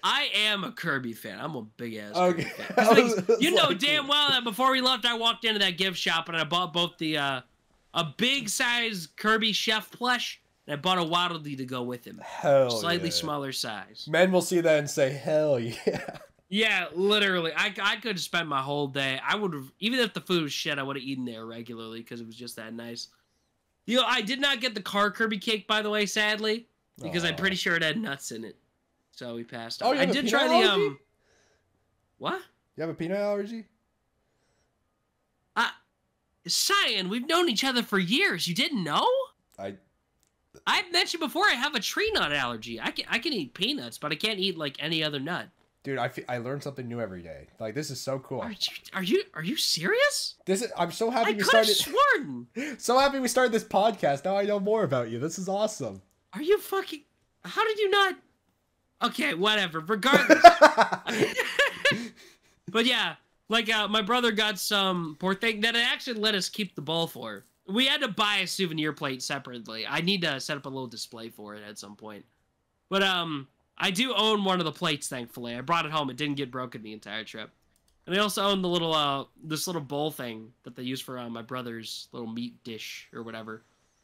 I am a Kirby fan. I'm a big-ass Okay. Kirby fan. You know damn well that before we left, I walked into that gift shop and I bought both the, a big-size Kirby Chef plush, and I bought a Waddle Dee to go with him. Hell Slightly yeah. smaller size. Men will see that and say, hell yeah. Yeah, literally. I could have spent my whole day. I would have, even if the food was shit, I would have eaten there regularly because it was just that nice. You know, I did not get the car Kirby cake, by the way, sadly, because I'm pretty sure it had nuts in it. So we passed on. Oh, I did try the allergy? What? You have a peanut allergy? Cyan, we've known each other for years. You didn't know? I've mentioned before I have a tree nut allergy. I can eat peanuts, but I can't eat like any other nut. Dude, I learn something new every day. Like, this is so cool. Are you serious? I'm so happy we I could started. have sworn. So happy we started this podcast. Now I know more about you. This is awesome. Are you fucking? How did you not? Okay, whatever. Regardless. But yeah, like my brother got some poor thing that I actually let us keep the bowl for. We had to buy a souvenir plate separately. I need to set up a little display for it at some point. But I do own one of the plates, thankfully. I brought it home. It didn't get broken the entire trip. And I also own the little this little bowl thing that they use for my brother's little meat dish or whatever.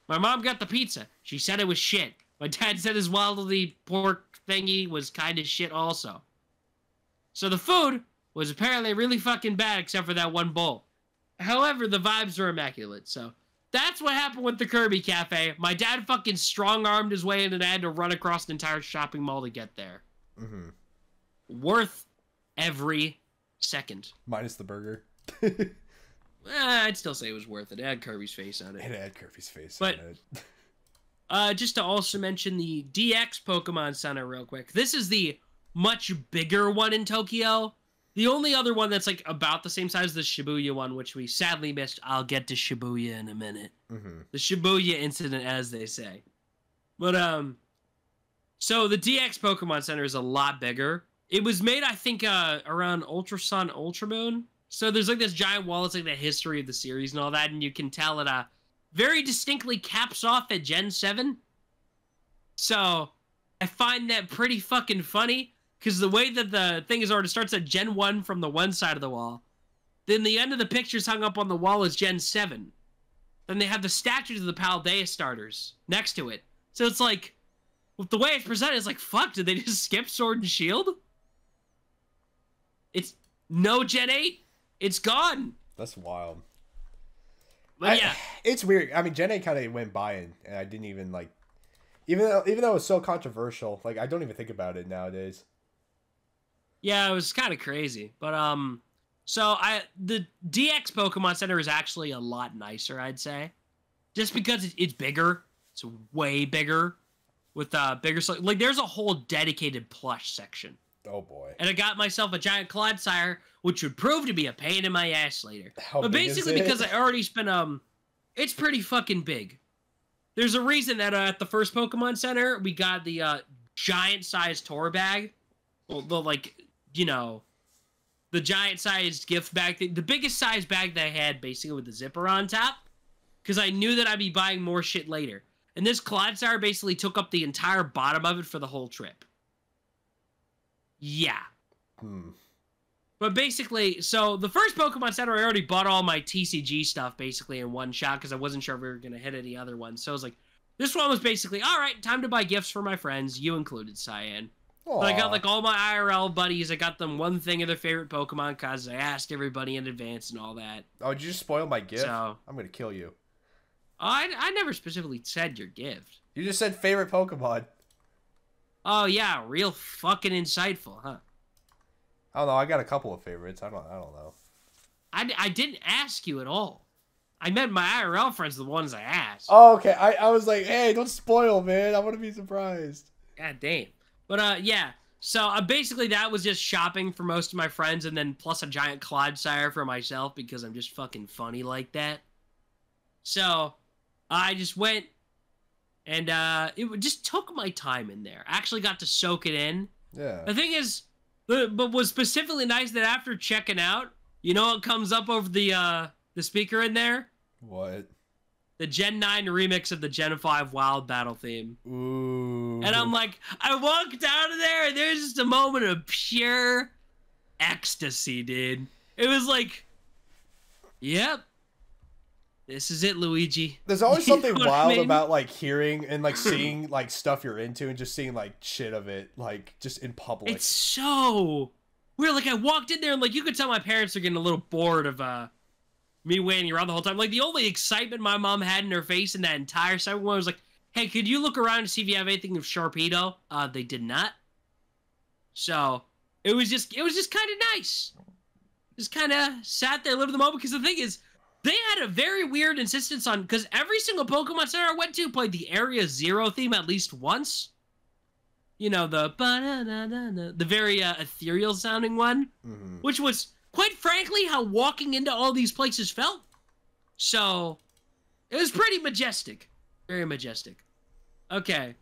My mom got the pizza. She said it was shit. My dad said his Waddle-Dee pork thingy was kind of shit also. So the food was apparently really fucking bad except for that one bowl. However, the vibes were immaculate, so that's what happened with the Kirby Cafe. My dad fucking strong-armed his way in and I had to run across an entire shopping mall to get there. Mm-hmm. Worth every second. Minus the burger. I'd still say it was worth it. It had Kirby's face on it. It had Kirby's face on it. Just to also mention the DX Pokemon Center real quick. This is the much bigger one in Tokyo. The only other one that's like about the same size as the Shibuya one, which we sadly missed. I'll get to Shibuya in a minute. Mm-hmm. The Shibuya incident, as they say. But so the DX Pokemon Center is a lot bigger. It was made, I think, around Ultra Sun, Ultra Moon. So there's like this giant wall. It's like the history of the series and all that, and you can tell it very distinctly caps off at Gen 7. So I find that pretty fucking funny. Because the way that the thing is already starts at Gen 1 from the one side of the wall. Then the end of the pictures hung up on the wall is Gen 7. Then they have the statues of the Paldea starters next to it. So it's like, with the way it's presented, it's like, fuck, did they just skip Sword and Shield? It's no Gen 8. It's gone. That's wild. But yeah. It's weird. I mean, Gen 8 kind of went by and I didn't even like, even though it was so controversial, like I don't even think about it nowadays. Yeah, it was kind of crazy. But, so the DX Pokemon Center is actually a lot nicer, I'd say. Just because it's bigger. It's way bigger. With, bigger, like, there's a whole dedicated plush section. Oh, boy. And I got myself a giant Clodsire, which would prove to be a pain in my ass later. How but big basically, is it? because I already spent, it's pretty fucking big. There's a reason that, at the first Pokemon Center, we got the, giant-sized tour bag. Well, the, like, you know, the giant-sized gift bag thing. The biggest size bag that I had, basically, with the zipper on top. Because I knew that I'd be buying more shit later. And this Clodsire basically took up the entire bottom of it for the whole trip. Yeah. But basically, so the first Pokemon Center, I already bought all my TCG stuff basically in one shot because I wasn't sure if we were going to hit any other ones. So I was like, this one was basically, all right, time to buy gifts for my friends. You included, Cyan. But I got like all my IRL buddies. I got them one thing of their favorite Pokemon because I asked everybody in advance and all that. Oh, did you just spoil my gift? So, I'm going to kill you. I never specifically said your gift. You just said favorite Pokemon. Oh, yeah, real fucking insightful, huh? I don't know. I got a couple of favorites. I don't know. I didn't ask you at all. I meant my IRL friends, the ones I asked. Oh, okay. I was like, hey, don't spoil, man. I want to be surprised. God damn. But, yeah. So, basically, that was just shopping for most of my friends, and then plus a giant Clodsire for myself, because I'm just fucking funny like that. So, I just went, and, it just took my time in there. I actually got to soak it in. Yeah. The thing is, but was specifically nice that after checking out, you know what comes up over the speaker in there? What? The Gen 9 remix of the Gen 5 Wild Battle theme. Ooh. And I'm like, I walked out of there, and there's just a moment of pure ecstasy, dude. It was like, yep, this is it, Luigi. There's always something wild I mean? about, like, hearing and, like, seeing, like, stuff you're into and just seeing, like, shit of it, like, just in public. It's so weird. Like, I walked in there, and, like, you could tell my parents are getting a little bored of, me waiting around the whole time. Like, the only excitement my mom had in her face in that entire segment was like, hey, could you look around and see if you have anything of Sharpedo? They did not. So, it was just kind of nice. Just kind of sat there, lived the moment, because the thing is, they had a very weird insistence on, because every single Pokemon Center I went to played the Area Zero theme at least once. You know, the very ethereal sounding one, which was, quite frankly, how walking into all these places felt. So, it was pretty majestic. Very majestic. Okay.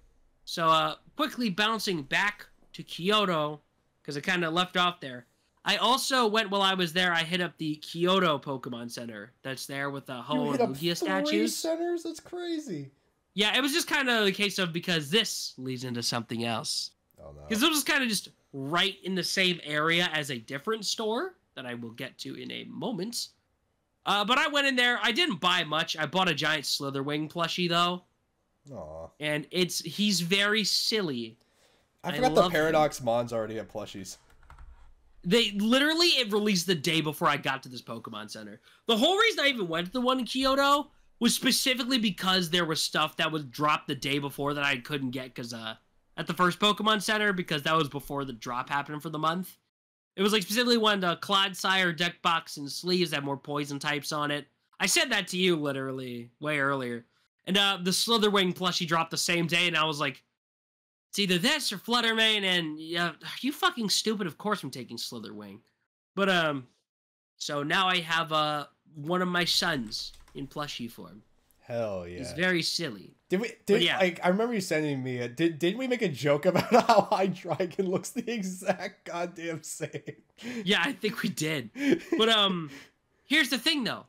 So, quickly bouncing back to Kyoto, because I kind of left off there. I also went, while I was there, I hit up the Kyoto Pokemon Center that's there with the Ho and Lugia statues. 3 centers? That's crazy. Yeah, it was just kind of the case of, because this leads into something else. Oh, no. Because it was kind of just right in the same area as a different store that I will get to in a moment. But I went in there. I didn't buy much. I bought a giant Slitherwing plushie, though. Aw. And he's very silly. I forgot the Paradox Mons already have plushies. It released the day before I got to this Pokemon Center. The whole reason I even went to the one in Kyoto was specifically because there was stuff that was dropped the day before that I couldn't get because at the first Pokemon Center, because that was before the drop happened for the month. It was like specifically one the Clodsire deck box and sleeves that had more poison types on it. I said that to you literally way earlier. And the Slitherwing plushie dropped the same day, and I was like, it's either this or Fluttermane, and are you fucking stupid? Of course I'm taking Slitherwing. But, so now I have, one of my sons in plushie form. Hell yeah. He's very silly. Like, I remember you sending me it. Didn't we make a joke about how Hydreigon looks the exact goddamn same? Yeah, I think we did. But, here's the thing, though.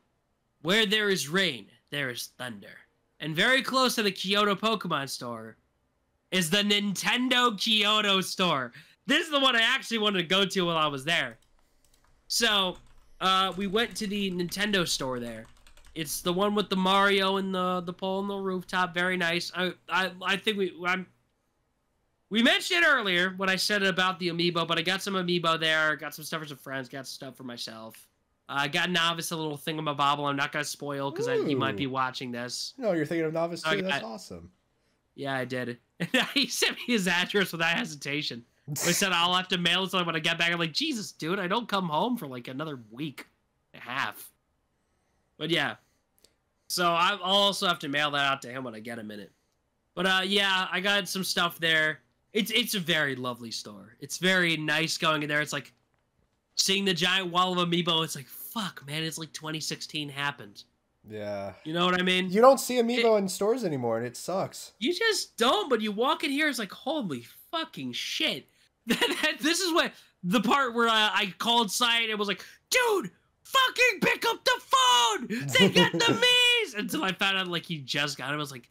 Where there is rain, there is thunder. And very close to the Kyoto Pokemon store is the Nintendo Kyoto store. This is the one I actually wanted to go to while I was there. So, we went to the Nintendo store there. It's the one with the Mario and the pole and the rooftop. Very nice. I think we mentioned it earlier when I said about the amiibo, but I got some amiibo there. Got some stuff for some friends. Got some stuff for myself. I got Novice a little thingamabobble. I'm not gonna spoil because you might be watching this. No, you're thinking of Novice too. That's awesome. Yeah, I did. And he sent me his address without hesitation. I said I'll have to mail it. So when I get back, I'm like, Jesus, dude, I don't come home for like another week and a half. But yeah, so I'll also have to mail that out to him when I get a minute. But yeah, I got some stuff there. It's a very lovely store. It's very nice going in there. It's like seeing the giant wall of amiibo. It's like, fuck, man, it's like 2016 happened. Yeah. You know what I mean? You don't see amiibo in stores anymore, and it sucks. You just don't, but you walk in here, it's like, holy fucking shit. This is what the part where I called Cyan and was like, dude, fucking pick up the phone! They got the Mii's! Until I found out, like, he just got it. I was like,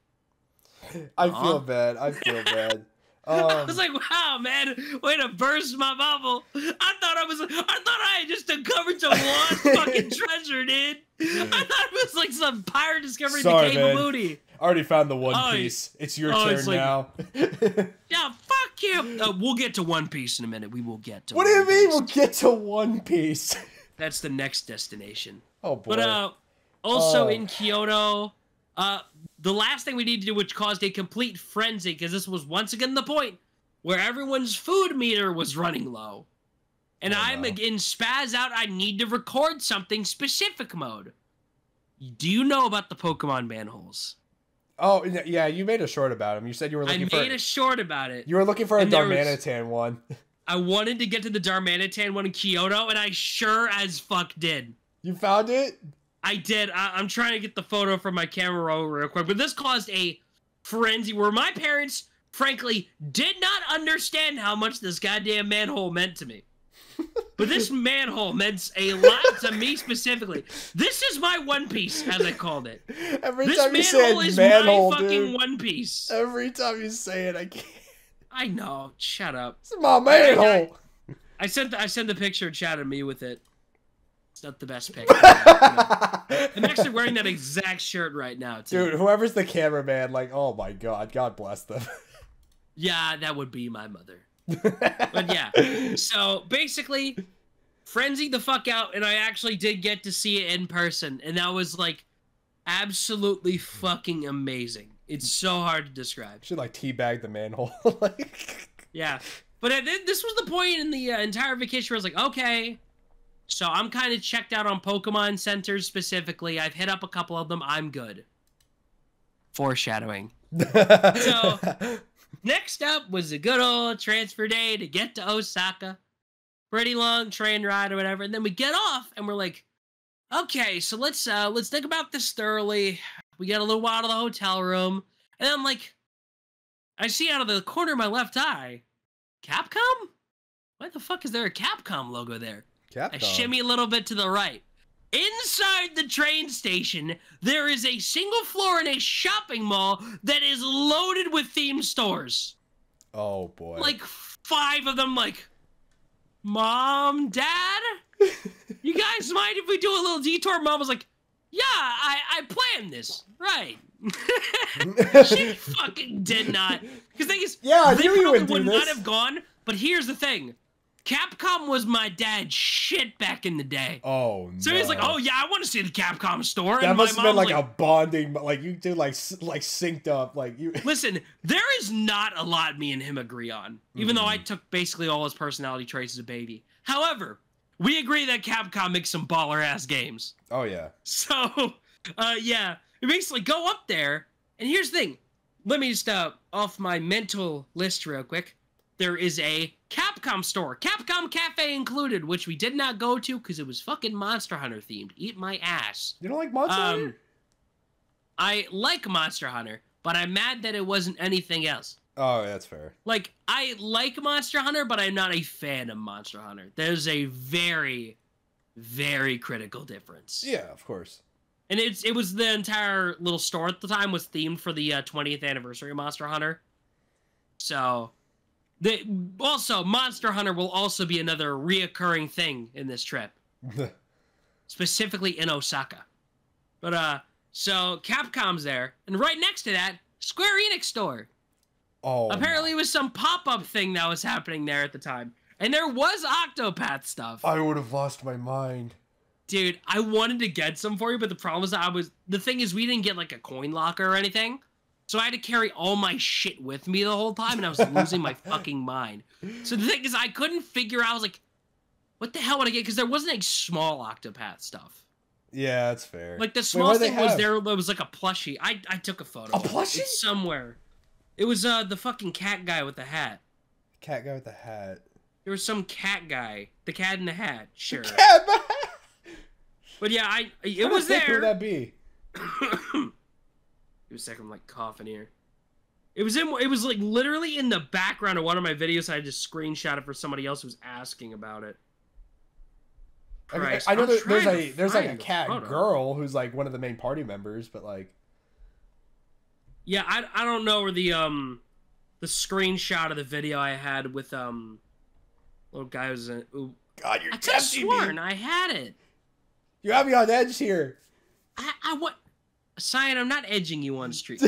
I feel bad. I feel bad. I was like, wow, man, way to burst my bubble. I thought I had just uncovered some lost fucking treasure, dude. I thought it was like some pirate discovering the Cave of Booty. I already found the One Piece. It's your turn now. Yeah, fuck you. We'll get to One Piece in a minute. We will get to What do you mean we'll get to One Piece? That's the next destination. Oh, boy. But also in Kyoto, the last thing we need to do, which caused a complete frenzy, because this was once again the point where everyone's food meter was running low. And I'm in spaz out, I need to record something specific mode. Do you know about the Pokemon manholes? Oh, yeah, you made a short about him. You said you were looking for... I made a short about it. You were looking for a Darmanitan one. I wanted to get to the Darmanitan one in Kyoto, and I sure as fuck did. You found it? I did. I'm trying to get the photo from my camera roll real quick, but this caused a frenzy where my parents, frankly, did not understand how much this goddamn manhole meant to me. But this manhole meant a lot to me specifically. This is my One Piece, as I called it. Every time you say manhole, is my fucking One Piece. Every time you say it, I can't. I know. Shut up. It's my manhole. I sent the picture and chatted me with it. It's not the best picture. I'm actually wearing that exact shirt right now, too. Dude, whoever's the cameraman, like, oh my god, God bless them. Yeah, that would be my mother. But yeah, so basically, frenzied the fuck out, and I actually did get to see it in person, and that was like absolutely fucking amazing. It's so hard to describe. Should like teabag the manhole. Yeah, but this was the point in the entire vacation where I was like, okay, so I'm kind of checked out on Pokemon centers specifically. I've hit up a couple of them. I'm good. Foreshadowing. So next up was a good old transfer day to get to Osaka. Pretty long train ride or whatever, and then we get off and we're like, okay, so let's think about this thoroughly. We get a little while to the hotel room, and I'm like, I see out of the corner of my left eye, Capcom? Why the fuck is there a Capcom logo there? Capcom. I shimmy a little bit to the right. Inside the train station, there is a single floor in a shopping mall that is loaded with themed stores. Oh, boy. Like 5 of them, like, Mom, Dad? You guys mind if we do a little detour? Mom was like, yeah, I planned this. Right. She fucking did not. Because the thing is, yeah, they probably would not have gone, but here's the thing. Capcom was my dad's shit back in the day. Oh, no. So he's like, oh, yeah, I want to see the Capcom store. That must have been like a bonding, like you two like synced up. Like you. Listen, there is not a lot me and him agree on, even though I took basically all his personality traits as a baby. However, we agree that Capcom makes some baller-ass games. Oh, yeah. So, yeah, we basically go up there, and here's the thing. Let me just, off my mental list real quick. There is a Capcom store, Capcom Cafe included, which we did not go to because it was fucking Monster Hunter themed. Eat my ass. You don't like Monster Hunter? I like Monster Hunter, but I'm mad that it wasn't anything else. Oh, that's fair. Like, I like Monster Hunter, but I'm not a fan of Monster Hunter. There's a very, very critical difference. Yeah, of course. And it was the entire little store at the time was themed for the 20th anniversary of Monster Hunter. So, also, Monster Hunter will also be another reoccurring thing in this trip. Specifically in Osaka. But, so, Capcom's there. And right next to that, Square Enix store. Oh. Apparently it was some pop-up thing that was happening there at the time. And there was Octopath stuff. I would have lost my mind. Dude, I wanted to get some for you, but the problem is the thing is we didn't get like a coin locker or anything. So I had to carry all my shit with me the whole time, and I was losing my fucking mind. So the thing is, I couldn't figure out, I was like, what the hell would I get? Because there wasn't like small Octopath stuff. Yeah, that's fair. Like the smallest thing was there was like a plushie. I took a photo. A plushie? It's somewhere. It was the fucking cat guy with the hat. Cat guy with the hat. There was some cat guy. The cat in the hat. Sure. The cat in the hat. But yeah, it was there. Who would that be? Give a second, I'm like coughing here. It was like literally in the background of one of my videos. I just screenshot it for somebody else who was asking about it. I know there's like a cat girl who's like one of the main party members, but like. Yeah, I don't know where the screenshot of the video I had with little guy was in. Ooh. God, you're I could have tempting sworn me. I had it. You have me on edge here. I what? Cyan, I'm not edging you on street.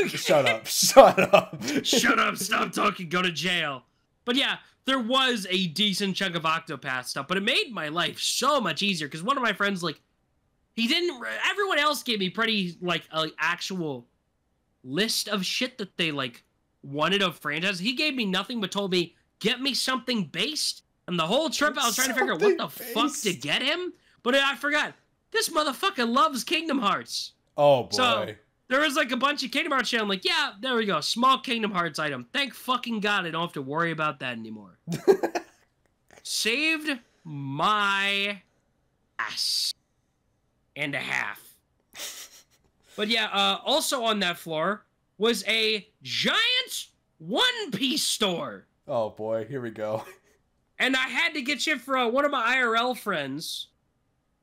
Shut up. Shut up. Shut up. Stop talking. Go to jail. But yeah, there was a decent chunk of Octopath stuff, but it made my life so much easier because one of my friends, like, he didn't. Everyone else gave me pretty like an actual list of shit that they like wanted of franchises. He gave me nothing but told me, get me something based. And the whole trip I was trying to figure out what the fuck to get him. But I forgot. This motherfucker loves Kingdom Hearts. Oh, boy. So there was like a bunch of Kingdom Hearts shit. I'm like, yeah, there we go. Small Kingdom Hearts item. Thank fucking God I don't have to worry about that anymore. Saved my ass and a half. But yeah, also on that floor was a giant One Piece store. Oh, boy. Here we go. And I had to get shit for one of my IRL friends.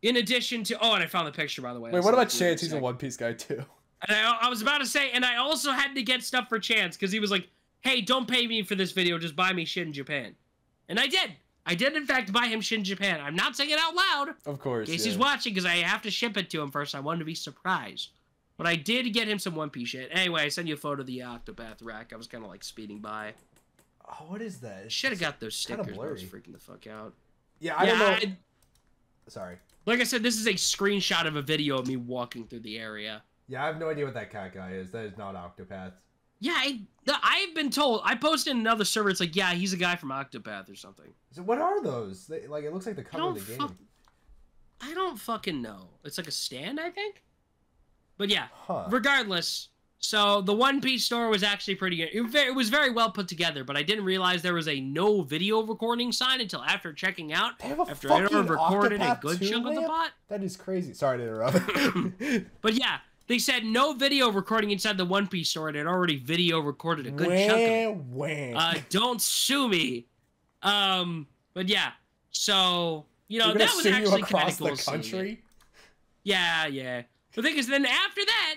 In addition to... Oh, and I found the picture, by the way. Wait, what about Chance? He's a One Piece guy, too. And I was about to say, and I also had to get stuff for Chance, because he was like, hey, don't pay me for this video, just buy me shit in Japan. And I did. I did, in fact, buy him shit in Japan. I'm not saying it out loud. Of course, in case he's watching, because I have to ship it to him first. I wanted to be surprised. But I did get him some One Piece shit. Anyway, I sent you a photo of the Octopath rack. I was kind of, like, speeding by. Oh, what is that? Should have got those stickers, but I was blurry. freaking the fuck out. Yeah, I don't know. Sorry. Like I said, this is a screenshot of a video of me walking through the area. Yeah, I have no idea what that cat guy is. That is not Octopath. Yeah, I've been told. I posted in another server. It's like, yeah, he's a guy from Octopath or something. So what are those? Like, it looks like the cover of the game. I don't fucking know. It's like a stand, I think. But yeah, regardless. So the One Piece store was actually pretty good. It was very well put together, but I didn't realize there was a no video recording sign until after checking out. After I had recorded a good chunk of the pot. That is crazy. Sorry to interrupt. But yeah, they said no video recording inside the One Piece store, and it already video recorded a good chunk of it. Don't sue me. But yeah, so you know that was actually kind of cool. The country. Yeah. The thing is, then after that.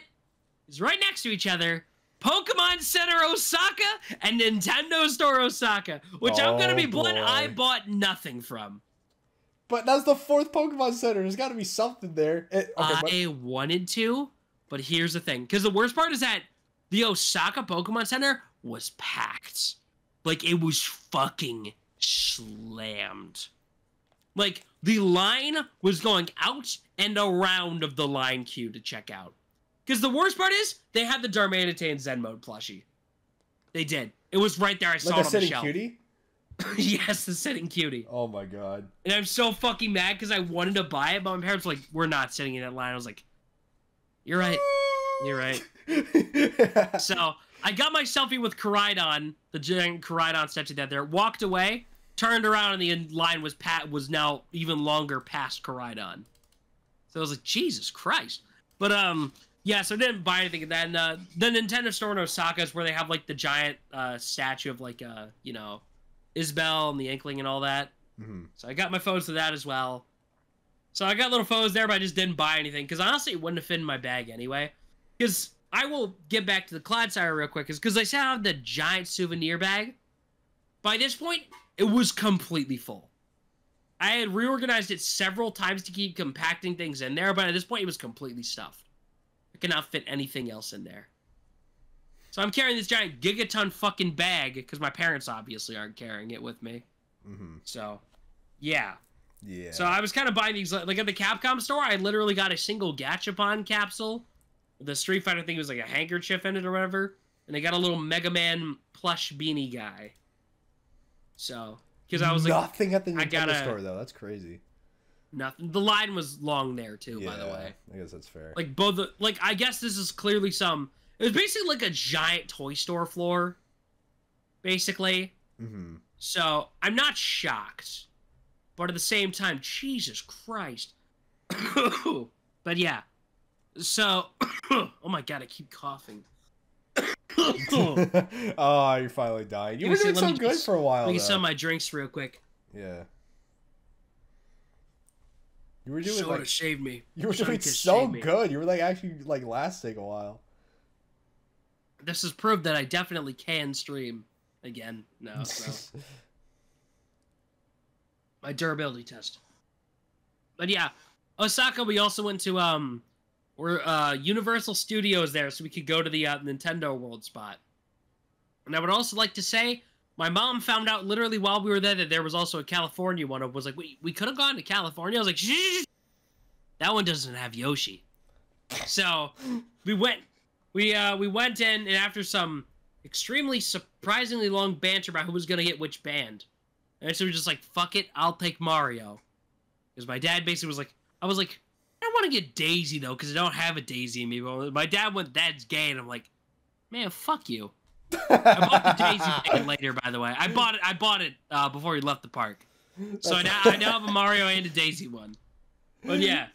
Is right next to each other, Pokemon Center Osaka and Nintendo Store Osaka, which I'm gonna be blunt, I bought nothing from. But that's the 4th Pokemon Center. There's got to be something there. I wanted to, but here's the thing, because the worst part is that the Osaka Pokemon Center was packed. Like, it was fucking slammed. Like, the line was going out and around of the line queue to check out. Because the worst part is, they had the Darmanitan and Zen Mode plushie. They did. It was right there. I saw it on the shelf. Like a sitting cutie? Yes, the sitting cutie. Oh my god. And I'm so fucking mad because I wanted to buy it, but my parents were like, we're not sitting in that line. I was like, you're right. You're right. So, I got my selfie with Koraidon, the giant Koraidon statue that there, walked away, turned around, and the line was now even longer past Koraidon. So I was like, Jesus Christ. But, yeah, so I didn't buy anything. And then the Nintendo store in Osaka is where they have, like, the giant statue of, like, you know, Isabelle and the Inkling and all that. Mm-hmm. So I got my photos of that as well. So I got little photos there, but I just didn't buy anything. Because honestly, it wouldn't have fit in my bag anyway. Because I will get back to the Clodsire real quick. Because I said I have the giant souvenir bag. By this point, it was completely full. I had reorganized it several times to keep compacting things in there. But at this point, it was completely stuffed. Cannot fit anything else in there. So I'm carrying this giant gigaton fucking bag because my parents obviously aren't carrying it with me. Mm-hmm. So, yeah. Yeah. So I was kind of buying these, like at the Capcom store, I literally got a single Gachapon capsule. The Street Fighter thing was like a handkerchief in it or whatever. And they got a little Mega Man plush beanie guy. So, because I was like... Nothing at the Nintendo store, though. That's crazy. Nothing. The line was long there too, by the way. I guess that's fair. Like I guess this is clearly it was basically like a giant toy store floor, basically. Mm-hmm. So I'm not shocked, but at the same time, Jesus Christ. But yeah, so oh my god, I keep coughing. Oh, you're finally dying. You were doing so good for a while. Let me get some of my drinks real quick. Yeah. You were doing Soda shaved me. You were doing so good. You were like actually like lasting a while. This has proved that I definitely can stream again. No, so. My durability test. But yeah, Osaka, we also went to, Universal Studios there, so we could go to the Nintendo World spot. And I would also like to say, my mom found out literally while we were there that there was also a California one. Was like, we could have gone to California. I was like, shh, that one doesn't have Yoshi. So we went in, and after some extremely surprisingly long banter about who was gonna get which band, and so we were just like, fuck it, I'll take Mario. Because my dad basically was like, I was like, I don't want to get Daisy though, because I don't have a Daisy amiibo. My dad went, that's gay, and I'm like, man, fuck you. I bought the Daisy thing later, by the way. I bought it before we left the park. So I now have a Mario and a Daisy one. But yeah,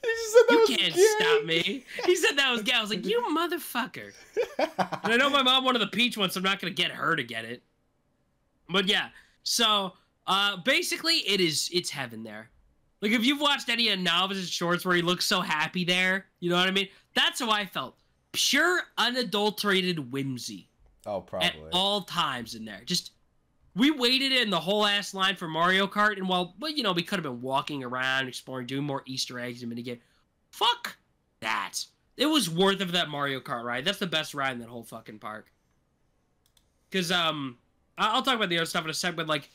you can't stop me. He said that was gay. I was like, you motherfucker. And I know my mom wanted the Peach one, so I'm not going to get her to get it. But yeah, so basically it's heaven there. Like, if you've watched any of Novice's shorts where he looks so happy there, you know what I mean? That's how I felt. Pure, unadulterated whimsy. Oh, probably. At all times in there. Just, we waited in the whole ass line for Mario Kart, and you know, we could have been walking around, exploring, doing more Easter eggs and minigame. Fuck that. It was worth it for that Mario Kart ride. That's the best ride in that whole fucking park. Because, I'll talk about the other stuff in a second, but, like,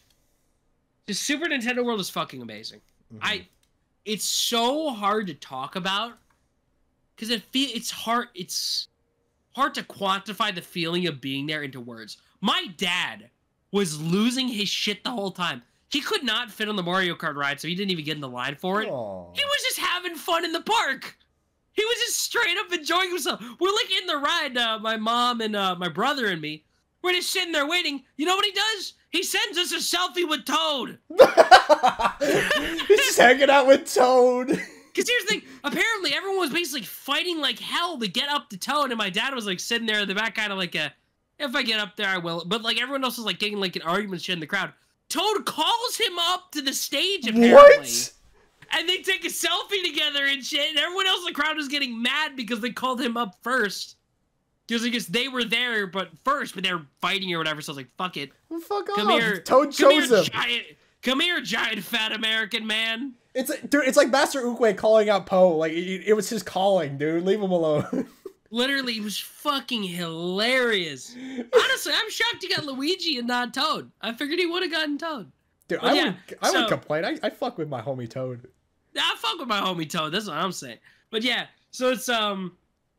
the Super Nintendo World is fucking amazing. Mm-hmm. It's so hard to talk about, because it's hard to quantify the feeling of being there into words. My dad was losing his shit the whole time. He could not fit on the Mario Kart ride, so he didn't even get in the line for it. Aww. He was just having fun in the park. He was just straight up enjoying himself. We're like in the ride, my mom and my brother and me. We're just sitting there waiting. You know what he does? He sends us a selfie with Toad. He's just hanging out with Toad. Because here's the thing. Apparently, everyone was basically fighting like hell to get up to Toad, and my dad was like sitting there in the back, kind of like if I get up there, I will. But like everyone else was like getting like an argument and shit in the crowd. Toad calls him up to the stage, apparently. What? And they take a selfie together and shit, and everyone else in the crowd was getting mad because they called him up first. Because I guess they were there but they were fighting or whatever, so I was like, fuck it. Well, fuck off. Here. Toad chose him. Come here, giant fat American man. It's like, dude, it's like Master Oogway calling out Poe. Like, it was his calling, dude. Leave him alone. Literally, it was fucking hilarious. Honestly, I'm shocked he got Luigi and not Toad. I figured he would have gotten Toad. Dude, I would complain. I fuck with my homie Toad. I fuck with my homie Toad. That's what I'm saying. But yeah, so it's,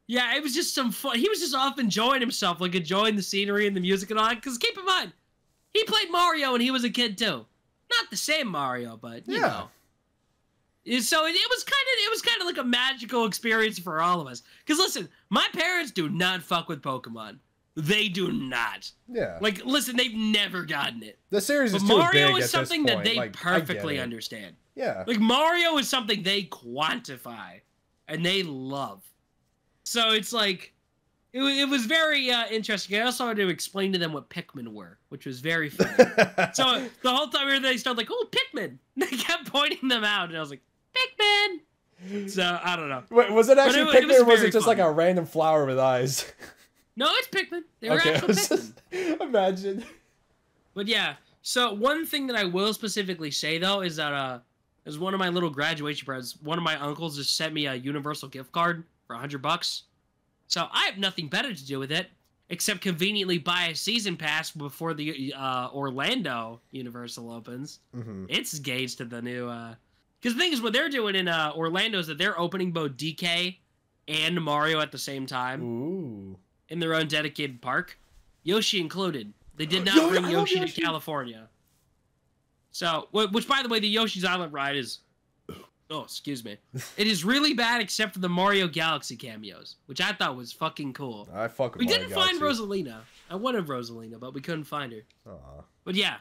yeah, it was just some fun. He was just off enjoying himself, like enjoying the scenery and the music and all that. Because keep in mind, he played Mario when he was a kid too. Not the same Mario, but you know. So it was kind of like a magical experience for all of us. Because listen, my parents do not fuck with Pokemon. They do not. Yeah. Like, listen, they've never gotten it. The series is too Mario big is at this something point. That they like, perfectly understand. Yeah. Like, Mario is something they quantify and they love. So it's like, it was very interesting. I also had to explain to them what Pikmin were, which was very funny. So the whole time we were there, they started like, oh, Pikmin. They kept pointing them out, and I was like, Pikmin. So I don't know. Wait, was it actually Pikmin, or was it just funny. Like a random flower with eyes? No, it's Pikmin. They were actual Pikmin. Imagine. But yeah, so one thing that I will specifically say though is that as one of my little graduation presents, one of my uncles just sent me a Universal gift card for $100. So I have nothing better to do with it except conveniently buy a season pass before the Orlando Universal opens. Mm-hmm. It's engaged to the new. Because the thing is, what they're doing in Orlando is that they're opening both DK and Mario at the same time. Ooh. In their own dedicated park, Yoshi included. They did not bring Yoshi to California. So, which by the way, the Yoshi's Island ride is. Oh, excuse me. It is really bad except for the Mario Galaxy cameos, which I thought was fucking cool. I fuck with We Mario didn't Galaxy. find Rosalina. I wanted Rosalina, but we couldn't find her. Aww. But yeah.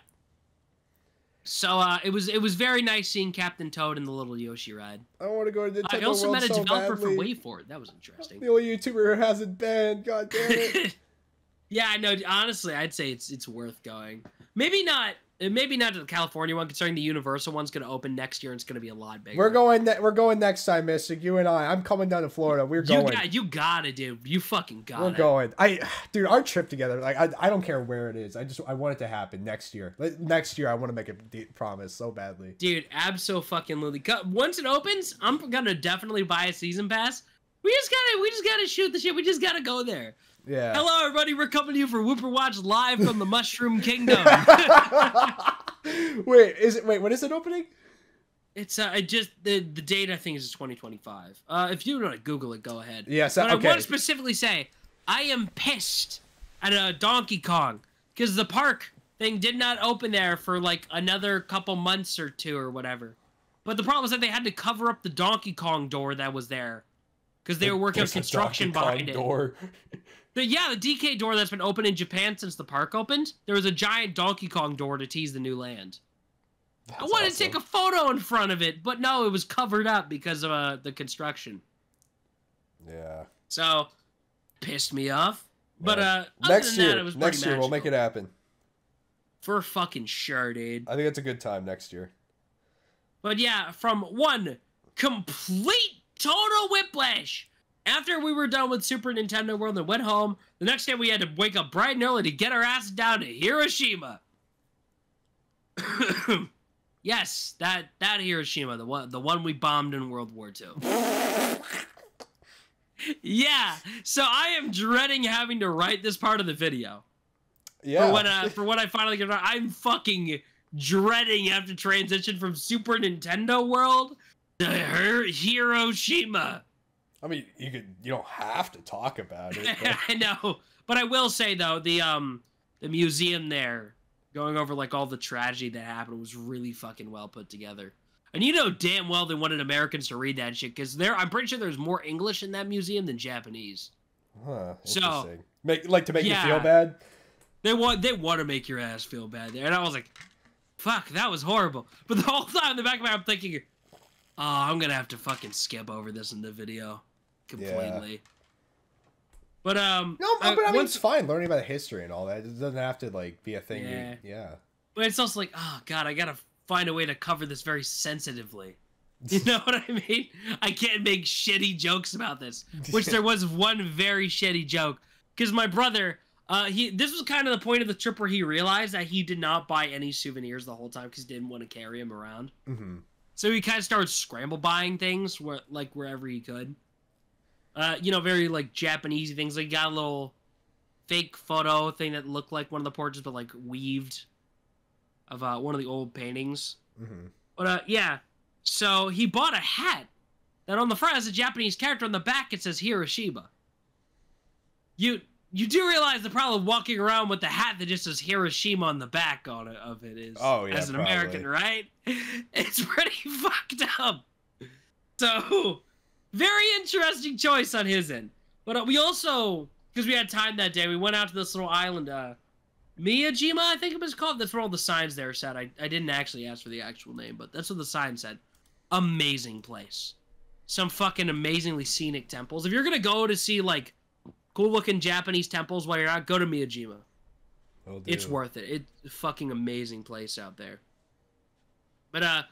So it was very nice seeing Captain Toad in the little Yoshi ride. I want to go to Nintendo I also World met a so developer badly. for WayForward. That was interesting. The only YouTuber who hasn't been. God damn it. Yeah, I know. Honestly, I'd say it's worth going. Maybe not maybe not the California one, considering the Universal one's going to open next year and it's going to be a lot bigger. We're going next time, Mystic. You and I'm coming down to Florida. We're going. You got it, dude. You fucking got it. We're going. Dude, our trip together, like, I don't care where it is. I want it to happen next year. Next year, I want to make a promise so badly. Dude, abso-fucking-lutely. Once it opens, I'm going to definitely buy a season pass. We just gotta shoot the shit. We just gotta go there. Yeah. Hello, everybody. We're coming to you for Wooper Watch live from the Mushroom Kingdom. Wait, when is it opening? It's the date I think is 2025. If you want to Google it, go ahead. Yeah. So, but okay. I want to specifically say I am pissed at Donkey Kong because the park thing did not open there for like another couple months or two or whatever. But the problem is that they had to cover up the Donkey Kong door that was there. Because they were working on construction behind it. Door. The DK door that's been open in Japan since the park opened, there was a giant Donkey Kong door to tease the new land. I wanted to take a photo in front of it, but no, it was covered up because of the construction. Yeah. So, pissed me off. But next year we'll make it happen. For fucking sure, dude. I think it's a good time next year. But yeah, from one complete total whiplash. After we were done with Super Nintendo World and went home, the next day we had to wake up bright and early to get our ass down to Hiroshima. Yes, that Hiroshima, the one we bombed in World War II. Yeah, so I am dreading having to write this part of the video. Yeah. For when I finally get it, I'm fucking dreading have to transition from Super Nintendo World to Hiroshima. I mean, you don't have to talk about it. But... I know, but I will say though, the museum there, going over like all the tragedy that happened, was really fucking well put together. And you know damn well they wanted Americans to read that shit because I'm pretty sure there's more English in that museum than Japanese. Huh. So to make you feel bad. They want to make your ass feel bad there, and I was like, fuck, that was horrible. But the whole time in the back of my head, I'm thinking, oh, I'm gonna have to fucking skip over this in the video completely. Yeah. But no, but I mean, it's fine learning about history and all that. It doesn't have to like be a thing. Yeah. But it's also like, oh god, I gotta find a way to cover this very sensitively. You know what I mean? I can't make shitty jokes about this. Which there was one very shitty joke because my brother. This was kind of the point of the trip where he realized that he did not buy any souvenirs the whole time because he didn't want to carry them around. Mm-hmm. So he kind of started scramble buying things wherever he could. Very like Japanese things. Like got a little fake photo thing that looked like one of the portraits, but like weaved of one of the old paintings. Mm-hmm. But yeah, so he bought a hat that on the front has a Japanese character. On the back it says Hiroshima. You do realize the problem walking around with the hat that just says Hiroshima on the back of it is, as an American, right? It's pretty fucked up. So, very interesting choice on his end. But we also, because we had time that day, we went out to this little island, Miyajima, I think it was called. That's what all the signs there said. I didn't actually ask for the actual name, but that's what the sign said. Amazing place. Some fucking amazingly scenic temples. If you're going to go to see, like, cool-looking Japanese temples while you're out, go to Miyajima. It's worth it. It's a fucking amazing place out there. But,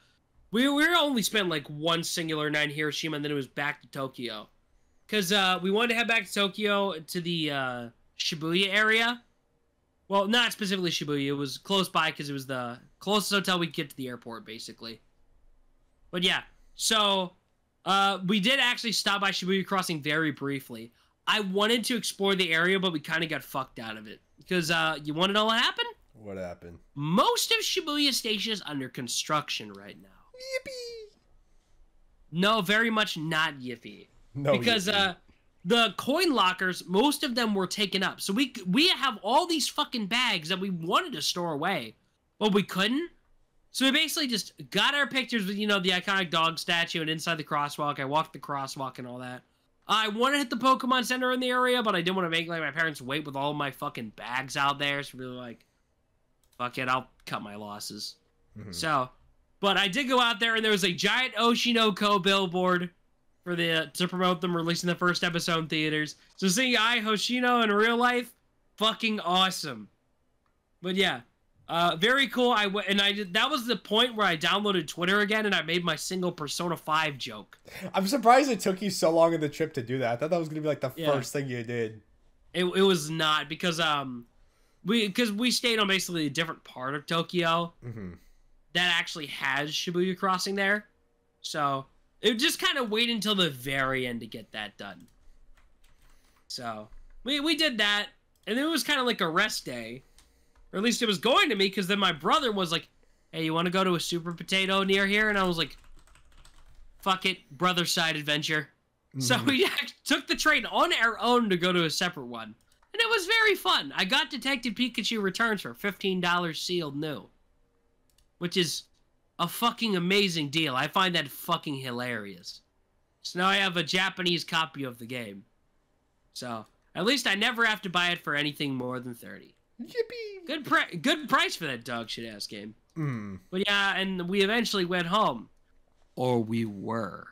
we only spent, like, one singular night in Hiroshima, and then it was back to Tokyo. Because, we wanted to head back to Tokyo to the, Shibuya area. Well, not specifically Shibuya. It was close by because it was the closest hotel we could get to the airport, basically. But, yeah. So, we did actually stop by Shibuya Crossing very briefly. I wanted to explore the area, but we kind of got fucked out of it. Because, you want to know what happened? What happened? Most of Shibuya Station is under construction right now. Yippee! No, very much not yippee. No, because, yippee. The coin lockers, most of them were taken up. So we have all these fucking bags that we wanted to store away, but we couldn't. So we basically just got our pictures with, the iconic dog statue and inside the crosswalk. I walked the crosswalk and all that. I wanted to hit the Pokemon Center in the area, but I didn't want to make like my parents wait with all my fucking bags out there. So we were like, fuck it, I'll cut my losses. Mm-hmm. So, but I did go out there and there was a giant Oshinoko billboard for to promote them releasing the first episode in theaters. So seeing Hoshino in real life, fucking awesome. But yeah, Very cool. That was the point where I downloaded Twitter again and I made my single Persona 5 joke. I'm surprised it took you so long in the trip to do that. I thought that was gonna be like the first thing you did. It was not, because we stayed on basically a different part of Tokyo that actually has Shibuya Crossing there. So it just kind of waited until the very end to get that done. So we did that, and it was kind of like a rest day. Or at least it was going to me, because then my brother was like, hey, you want to go to a Super Potato near here? And I was like, fuck it, brother side adventure. So we took the train on our own to go to a separate one. And it was very fun. I got Detective Pikachu Returns for $15 sealed new. Which is a fucking amazing deal. I find that fucking hilarious. So now I have a Japanese copy of the game. So at least I never have to buy it for anything more than $30. Yippee! Good price for that dog shit ass game. But yeah, and we eventually went home. Or we were.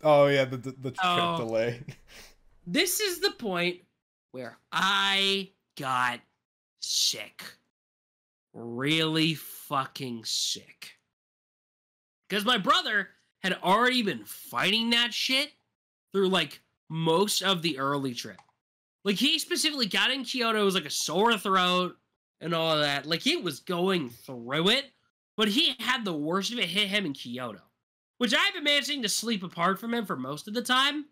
Oh yeah, the trip delay. This is the point where I got sick. Really fucking sick. Because my brother had already been fighting that shit through like most of the early trip. Like, he specifically got in Kyoto, it was like a sore throat and all of that. Like, he was going through it, but he had the worst of it hit him in Kyoto. Which I've been managing to sleep apart from him for most of the time.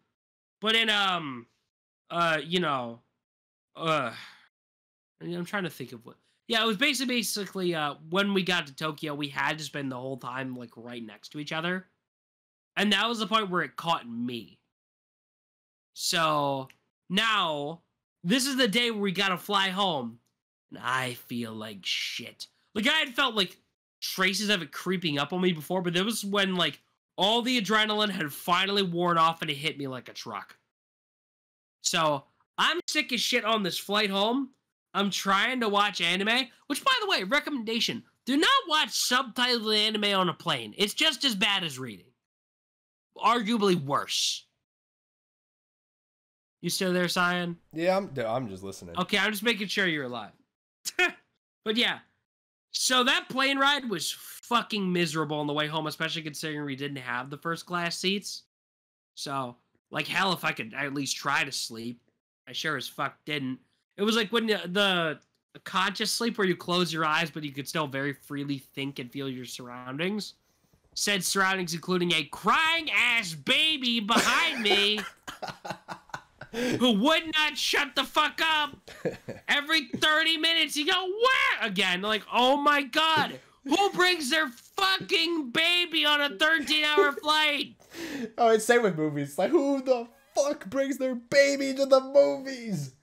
But in, I'm trying to think of what. Yeah, it was basically, when we got to Tokyo, we had to spend the whole time, like, right next to each other. And that was the point where it caught me. So, now, this is the day where we gotta fly home. And I feel like shit. Like, I had felt, like, traces of it creeping up on me before, but it was when, like, all the adrenaline had finally worn off and it hit me like a truck. So, I'm sick as shit on this flight home. I'm trying to watch anime, which, by the way, recommendation, do not watch subtitled anime on a plane. It's just as bad as reading. Arguably worse. You still there, Cyan? Yeah, I'm just listening. Okay, I'm just making sure you're alive. But yeah, so that plane ride was fucking miserable on the way home, especially considering we didn't have the first class seats. So, like, hell, if I could at least try to sleep, I sure as fuck didn't. It was like when the conscious sleep where you close your eyes, but you could still very freely think and feel your surroundings. Said surroundings including a crying-ass baby behind me who would not shut the fuck up. Every 30 minutes, you go, where? Again, like, oh my god, who brings their fucking baby on a 13-hour flight? Oh, it's same with movies. Like, who the fuck brings their baby to the movies?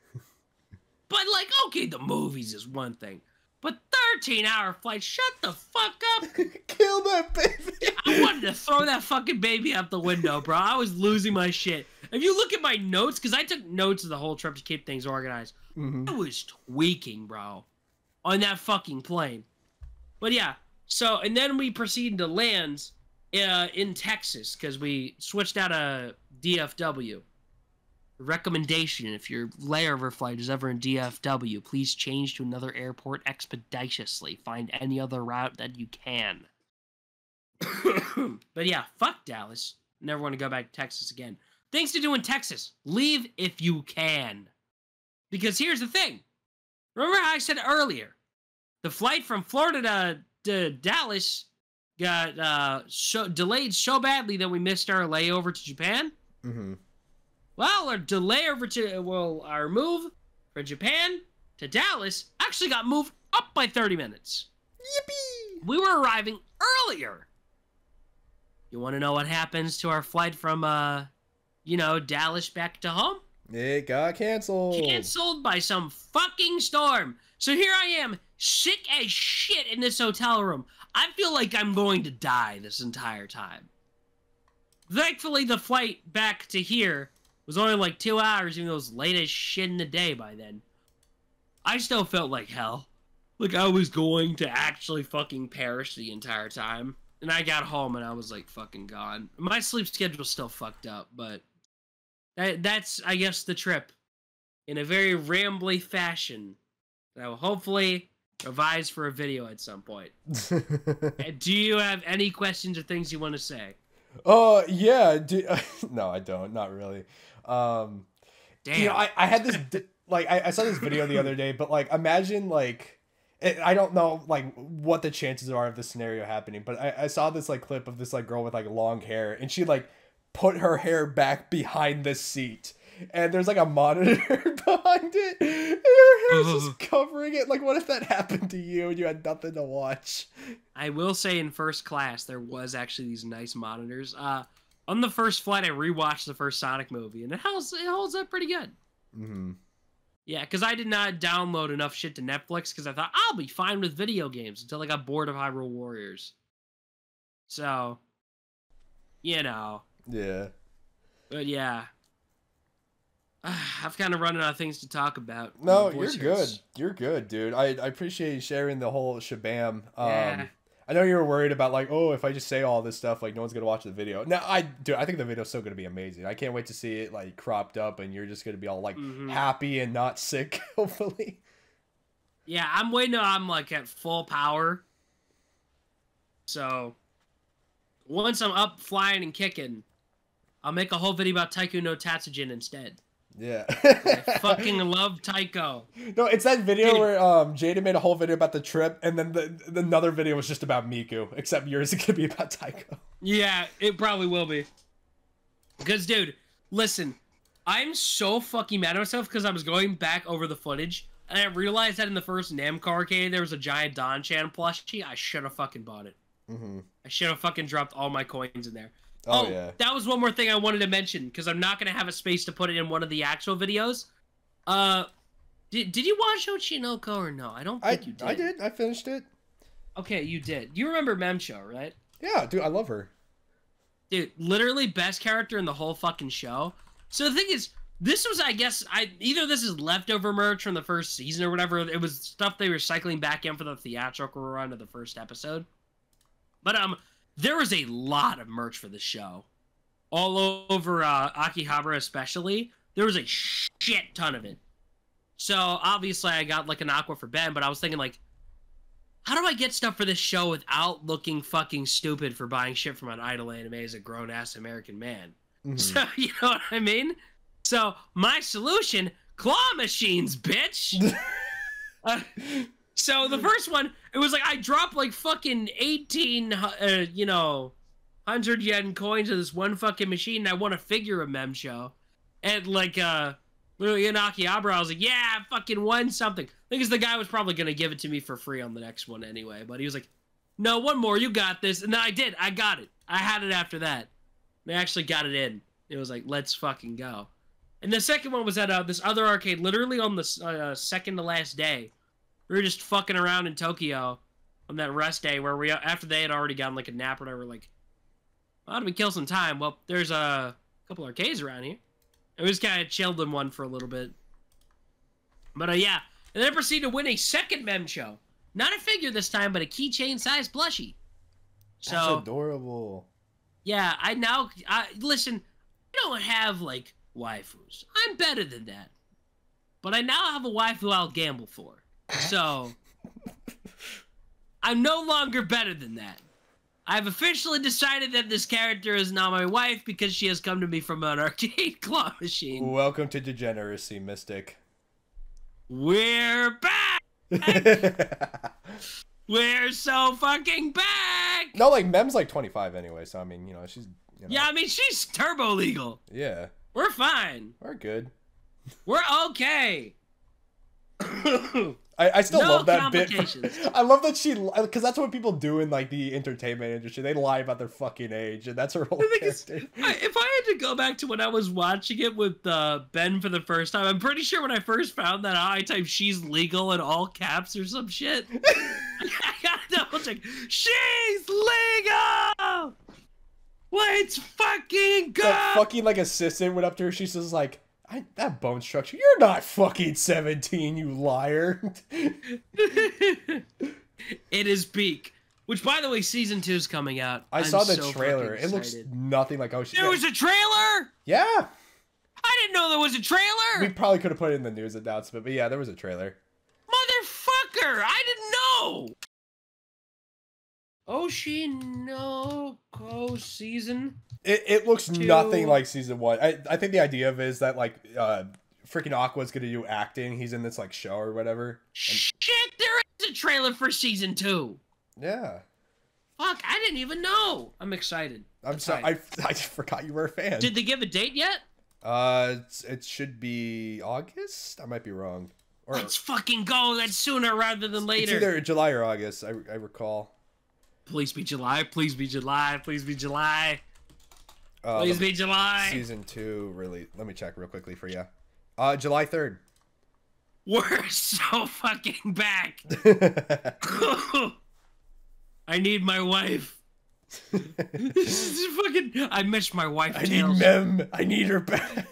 But, like, okay, the movies is one thing. But 13-hour flight, shut the fuck up. Kill that baby. I wanted to throw that fucking baby out the window, bro. I was losing my shit. If you look at my notes, because I took notes of the whole trip to keep things organized, I was tweaking, bro, on that fucking plane. But yeah, so, and then we proceeded to land in Texas, because we switched out of DFW. Recommendation, if your layover flight is ever in DFW, please change to another airport expeditiously. Find any other route that you can. But yeah, fuck Dallas. Never want to go back to Texas again. Things to do in Texas. Leave if you can. Because here's the thing. Remember how I said earlier, the flight from Florida to Dallas got delayed so badly that we missed our layover to Japan? Well, our move from Japan to Dallas actually got moved up by 30 minutes. Yippee! We were arriving earlier. You want to know what happens to our flight from, Dallas back to home? It got canceled. Canceled by some fucking storm. So here I am, sick as shit in this hotel room. I feel like I'm going to die this entire time. Thankfully, the flight back to here was only like 2 hours, even though it was late as shit in the day by then. I still felt like hell. Like I was going to actually fucking perish the entire time. And I got home and I was like fucking gone. My sleep schedule's still fucked up, but that's, I guess, the trip. In a very rambly fashion. That will hopefully revise for a video at some point. Do you have any questions or things you want to say? Oh, yeah. No, I don't. Not really. Damn. You know, I had this, like, I saw this video the other day, but, like, imagine, like, I don't know, like, what the chances are of this scenario happening, but I saw this, like, clip of this, like, girl with, like, long hair, and she, like, put her hair back behind the seat, and there's, like, a monitor behind it, and her hair's just covering it. Like, what if that happened to you and you had nothing to watch? I will say in first class, there was actually these nice monitors. On the first flight, I rewatched the first Sonic movie, and it holds up pretty good. Mm-hmm. Yeah, because I did not download enough shit to Netflix, because I thought, I'll be fine with video games, until I got bored of Hyrule Warriors. So, you know. Yeah. But yeah. I've kind of run out of things to talk about. No, you're good. You're good, dude. I appreciate you sharing the whole shabam. Yeah. I know you were worried about, like, oh, if I just say all this stuff, like, no one's going to watch the video. No, I think the video's still going to be amazing. I can't wait to see it, like, cropped up, and you're just going to be all, like, happy and not sick, hopefully. Yeah, I'm waiting till I'm, like, at full power. So, once I'm up, flying, and kicking, I'll make a whole video about Taiko no Tatsujin instead. Yeah. I fucking love Taiko. No, it's that video where Jada made a whole video about the trip, and then the another video was just about Miku, except yours is gonna be about Taiko. Yeah, it probably will be. Because, dude, listen, I'm so fucking mad at myself because I was going back over the footage, and I realized that in the first Namco arcade there was a giant Don-chan plushie. I should have fucking bought it. Mm-hmm. I should have fucking dropped all my coins in there. Oh, yeah. That was one more thing I wanted to mention, because I'm not going to have a space to put it in one of the actual videos. Did you watch Ochinoko or no? I don't think you did. I did. I finished it. Okay, you did. You remember Memcho, right? Yeah, dude, I love her. Dude, literally best character in the whole fucking show. So the thing is, this was, I guess, either this is leftover merch from the first season or whatever. It was stuff they were cycling back in for the theatrical run of the first episode. But, there was a lot of merch for the show. All over Akihabara especially. There was a shit ton of it. So, obviously, I got, like, an Aqua for Ben, but I was thinking, like, how do I get stuff for this show without looking fucking stupid for buying shit from an idol anime as a grown-ass American man? Mm-hmm. So, you know what I mean? So, my solution, claw machines, bitch! So the first one, it was like I dropped like fucking 100 yen coins of this one fucking machine, and I won a figure of Memcho. And like literally in Akihabara, I was like, yeah, I fucking won something. Because the guy was probably gonna give it to me for free on the next one anyway. But he was like, no, one more, you got this. And then I did. I got it. I had it after that. I actually got it in. It was like, let's fucking go. And the second one was at this other arcade, literally on the second to last day. We were just fucking around in Tokyo on that rest day where after they had already gotten like a nap or whatever, like, well, how do we kill some time? Well, there's a couple arcades around here. And we just kind of chilled in one for a little bit. But yeah, and then I proceeded to win a second Memcho. Not a figure this time, but a keychain-sized plushie. So, that's adorable. Yeah, listen, I don't have, like, waifus. I'm better than that. But I now have a waifu I'll gamble for. So, I'm no longer better than that. I've officially decided that this character is not my wife because she has come to me from an arcade claw machine. Welcome to degeneracy, Mystic. We're back! We're so fucking back! No, like, Mem's like 25 anyway, so I mean, you know, she's... You know. Yeah, I mean, she's turbo legal. Yeah. We're fine. We're good. We're okay. I still love that bit. complications. I love that because that's what people do in like the entertainment industry. They lie about their fucking age, and that's her whole character. If I had to go back to when I was watching it with Ben for the first time, I'm pretty sure when I first found that out, I typed "she's legal" in all caps or some shit. I gotta double check. She's legal. Let's fucking go. That fucking like assistant went up to her. She says like, that bone structure. You're not fucking 17, you liar. It is peak. Which, by the way, season 2 is coming out. I saw the trailer. It looks nothing like Ocean. There was a trailer? Yeah. I didn't know there was a trailer. We probably could have put it in the news announcement, but yeah, there was a trailer. Motherfucker! I didn't no! Oshinoko season. It looks nothing like season 1. I think the idea of it is that like freaking Aqua's gonna do acting. He's in this like show or whatever. Shit, there is a trailer for season 2. Yeah. Fuck, I didn't even know. I'm excited. I'm sorry. I just forgot you were a fan. Did they give a date yet? It should be August. I might be wrong. Or, let's fucking go. That's sooner rather than later. It's either July or August. I recall. Please be July. Please be July. Please be July. Please be July. Season 2, really. Let me check real quickly for you. July 3rd. We're so fucking back. I need my wife. This is fucking. I miss my wife. I need Mem. I need her back.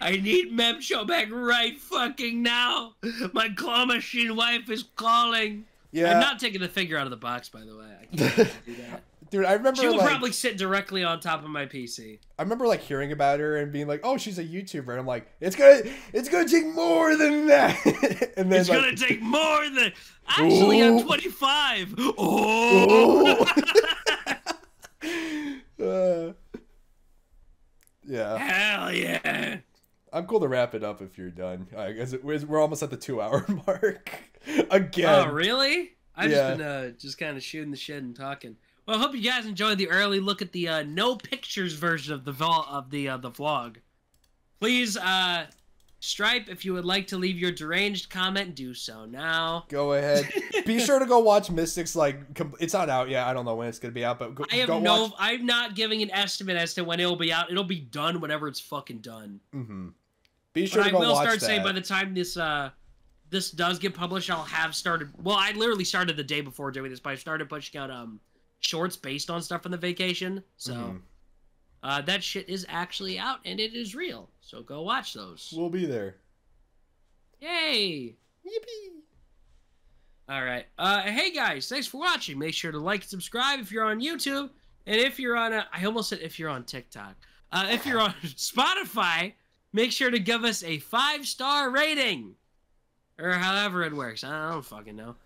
I need Mem show back right fucking now. My claw machine wife is calling. Yeah. I'm not taking the figure out of the box, by the way. I can't do that. Dude, I remember she will probably sit directly on top of my PC. I remember like hearing about her and being like, "Oh, she's a YouTuber," and I'm like, "It's gonna take more than that." And then it's gonna take more than. Actually, I'm 25. Oh. Yeah. Hell yeah. I'm cool to wrap it up if you're done. We're almost at the 2-hour mark again. Oh, really? I've just been just kind of shooting the shit and talking. Well, I hope you guys enjoyed the early look at the no pictures version of the vlog. Please, Stripe, if you would like to leave your deranged comment, do so now. Go ahead. Be sure to go watch Mystics. Like, it's not out yet. I don't know when it's gonna be out, but I'm not giving an estimate as to when it'll be out. It'll be done whenever it's fucking done. Mm-hmm. Be sure to go watch that. I will start saying by the time this does get published, I'll have started. Well, I literally started the day before doing this, but I started pushing out shorts based on stuff from the vacation. So that shit is actually out and it is real. So go watch those. We'll be there. Yay! Yippee! All right. Hey guys, thanks for watching. Make sure to like and subscribe if you're on YouTube, and if you're on I almost said if you're on TikTok. If you're on Spotify, make sure to give us a 5-star rating, or however it works. I don't fucking know.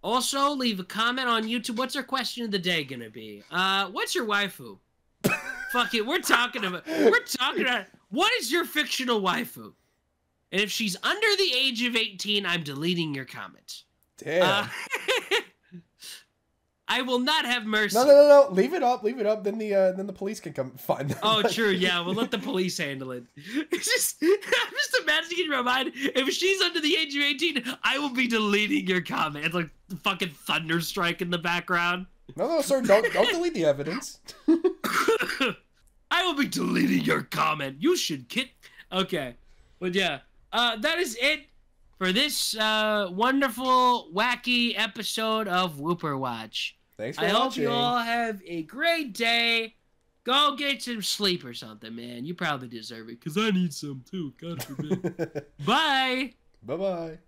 Also, leave a comment on YouTube. What's our question of the day gonna be? What's your waifu? Fuck it, we're talking about what is your fictional waifu? And if she's under the age of 18, I'm deleting your comment. Damn. I will not have mercy. No. Leave it up. Then the police can come find them. Oh, true. Yeah, we'll let the police handle it. It's just, I'm just imagining in my mind, if she's under the age of 18, I will be deleting your comment. It's like the fucking thunder strike in the background. No, sir. Don't delete the evidence. I will be deleting your comment. You should get. Okay, but yeah, that is it for this wonderful, wacky episode of Wooper Watch. Thanks for watching. I hope you all have a great day. Go get some sleep or something, man. You probably deserve it, because I need some too. God forbid. Bye. Bye-bye.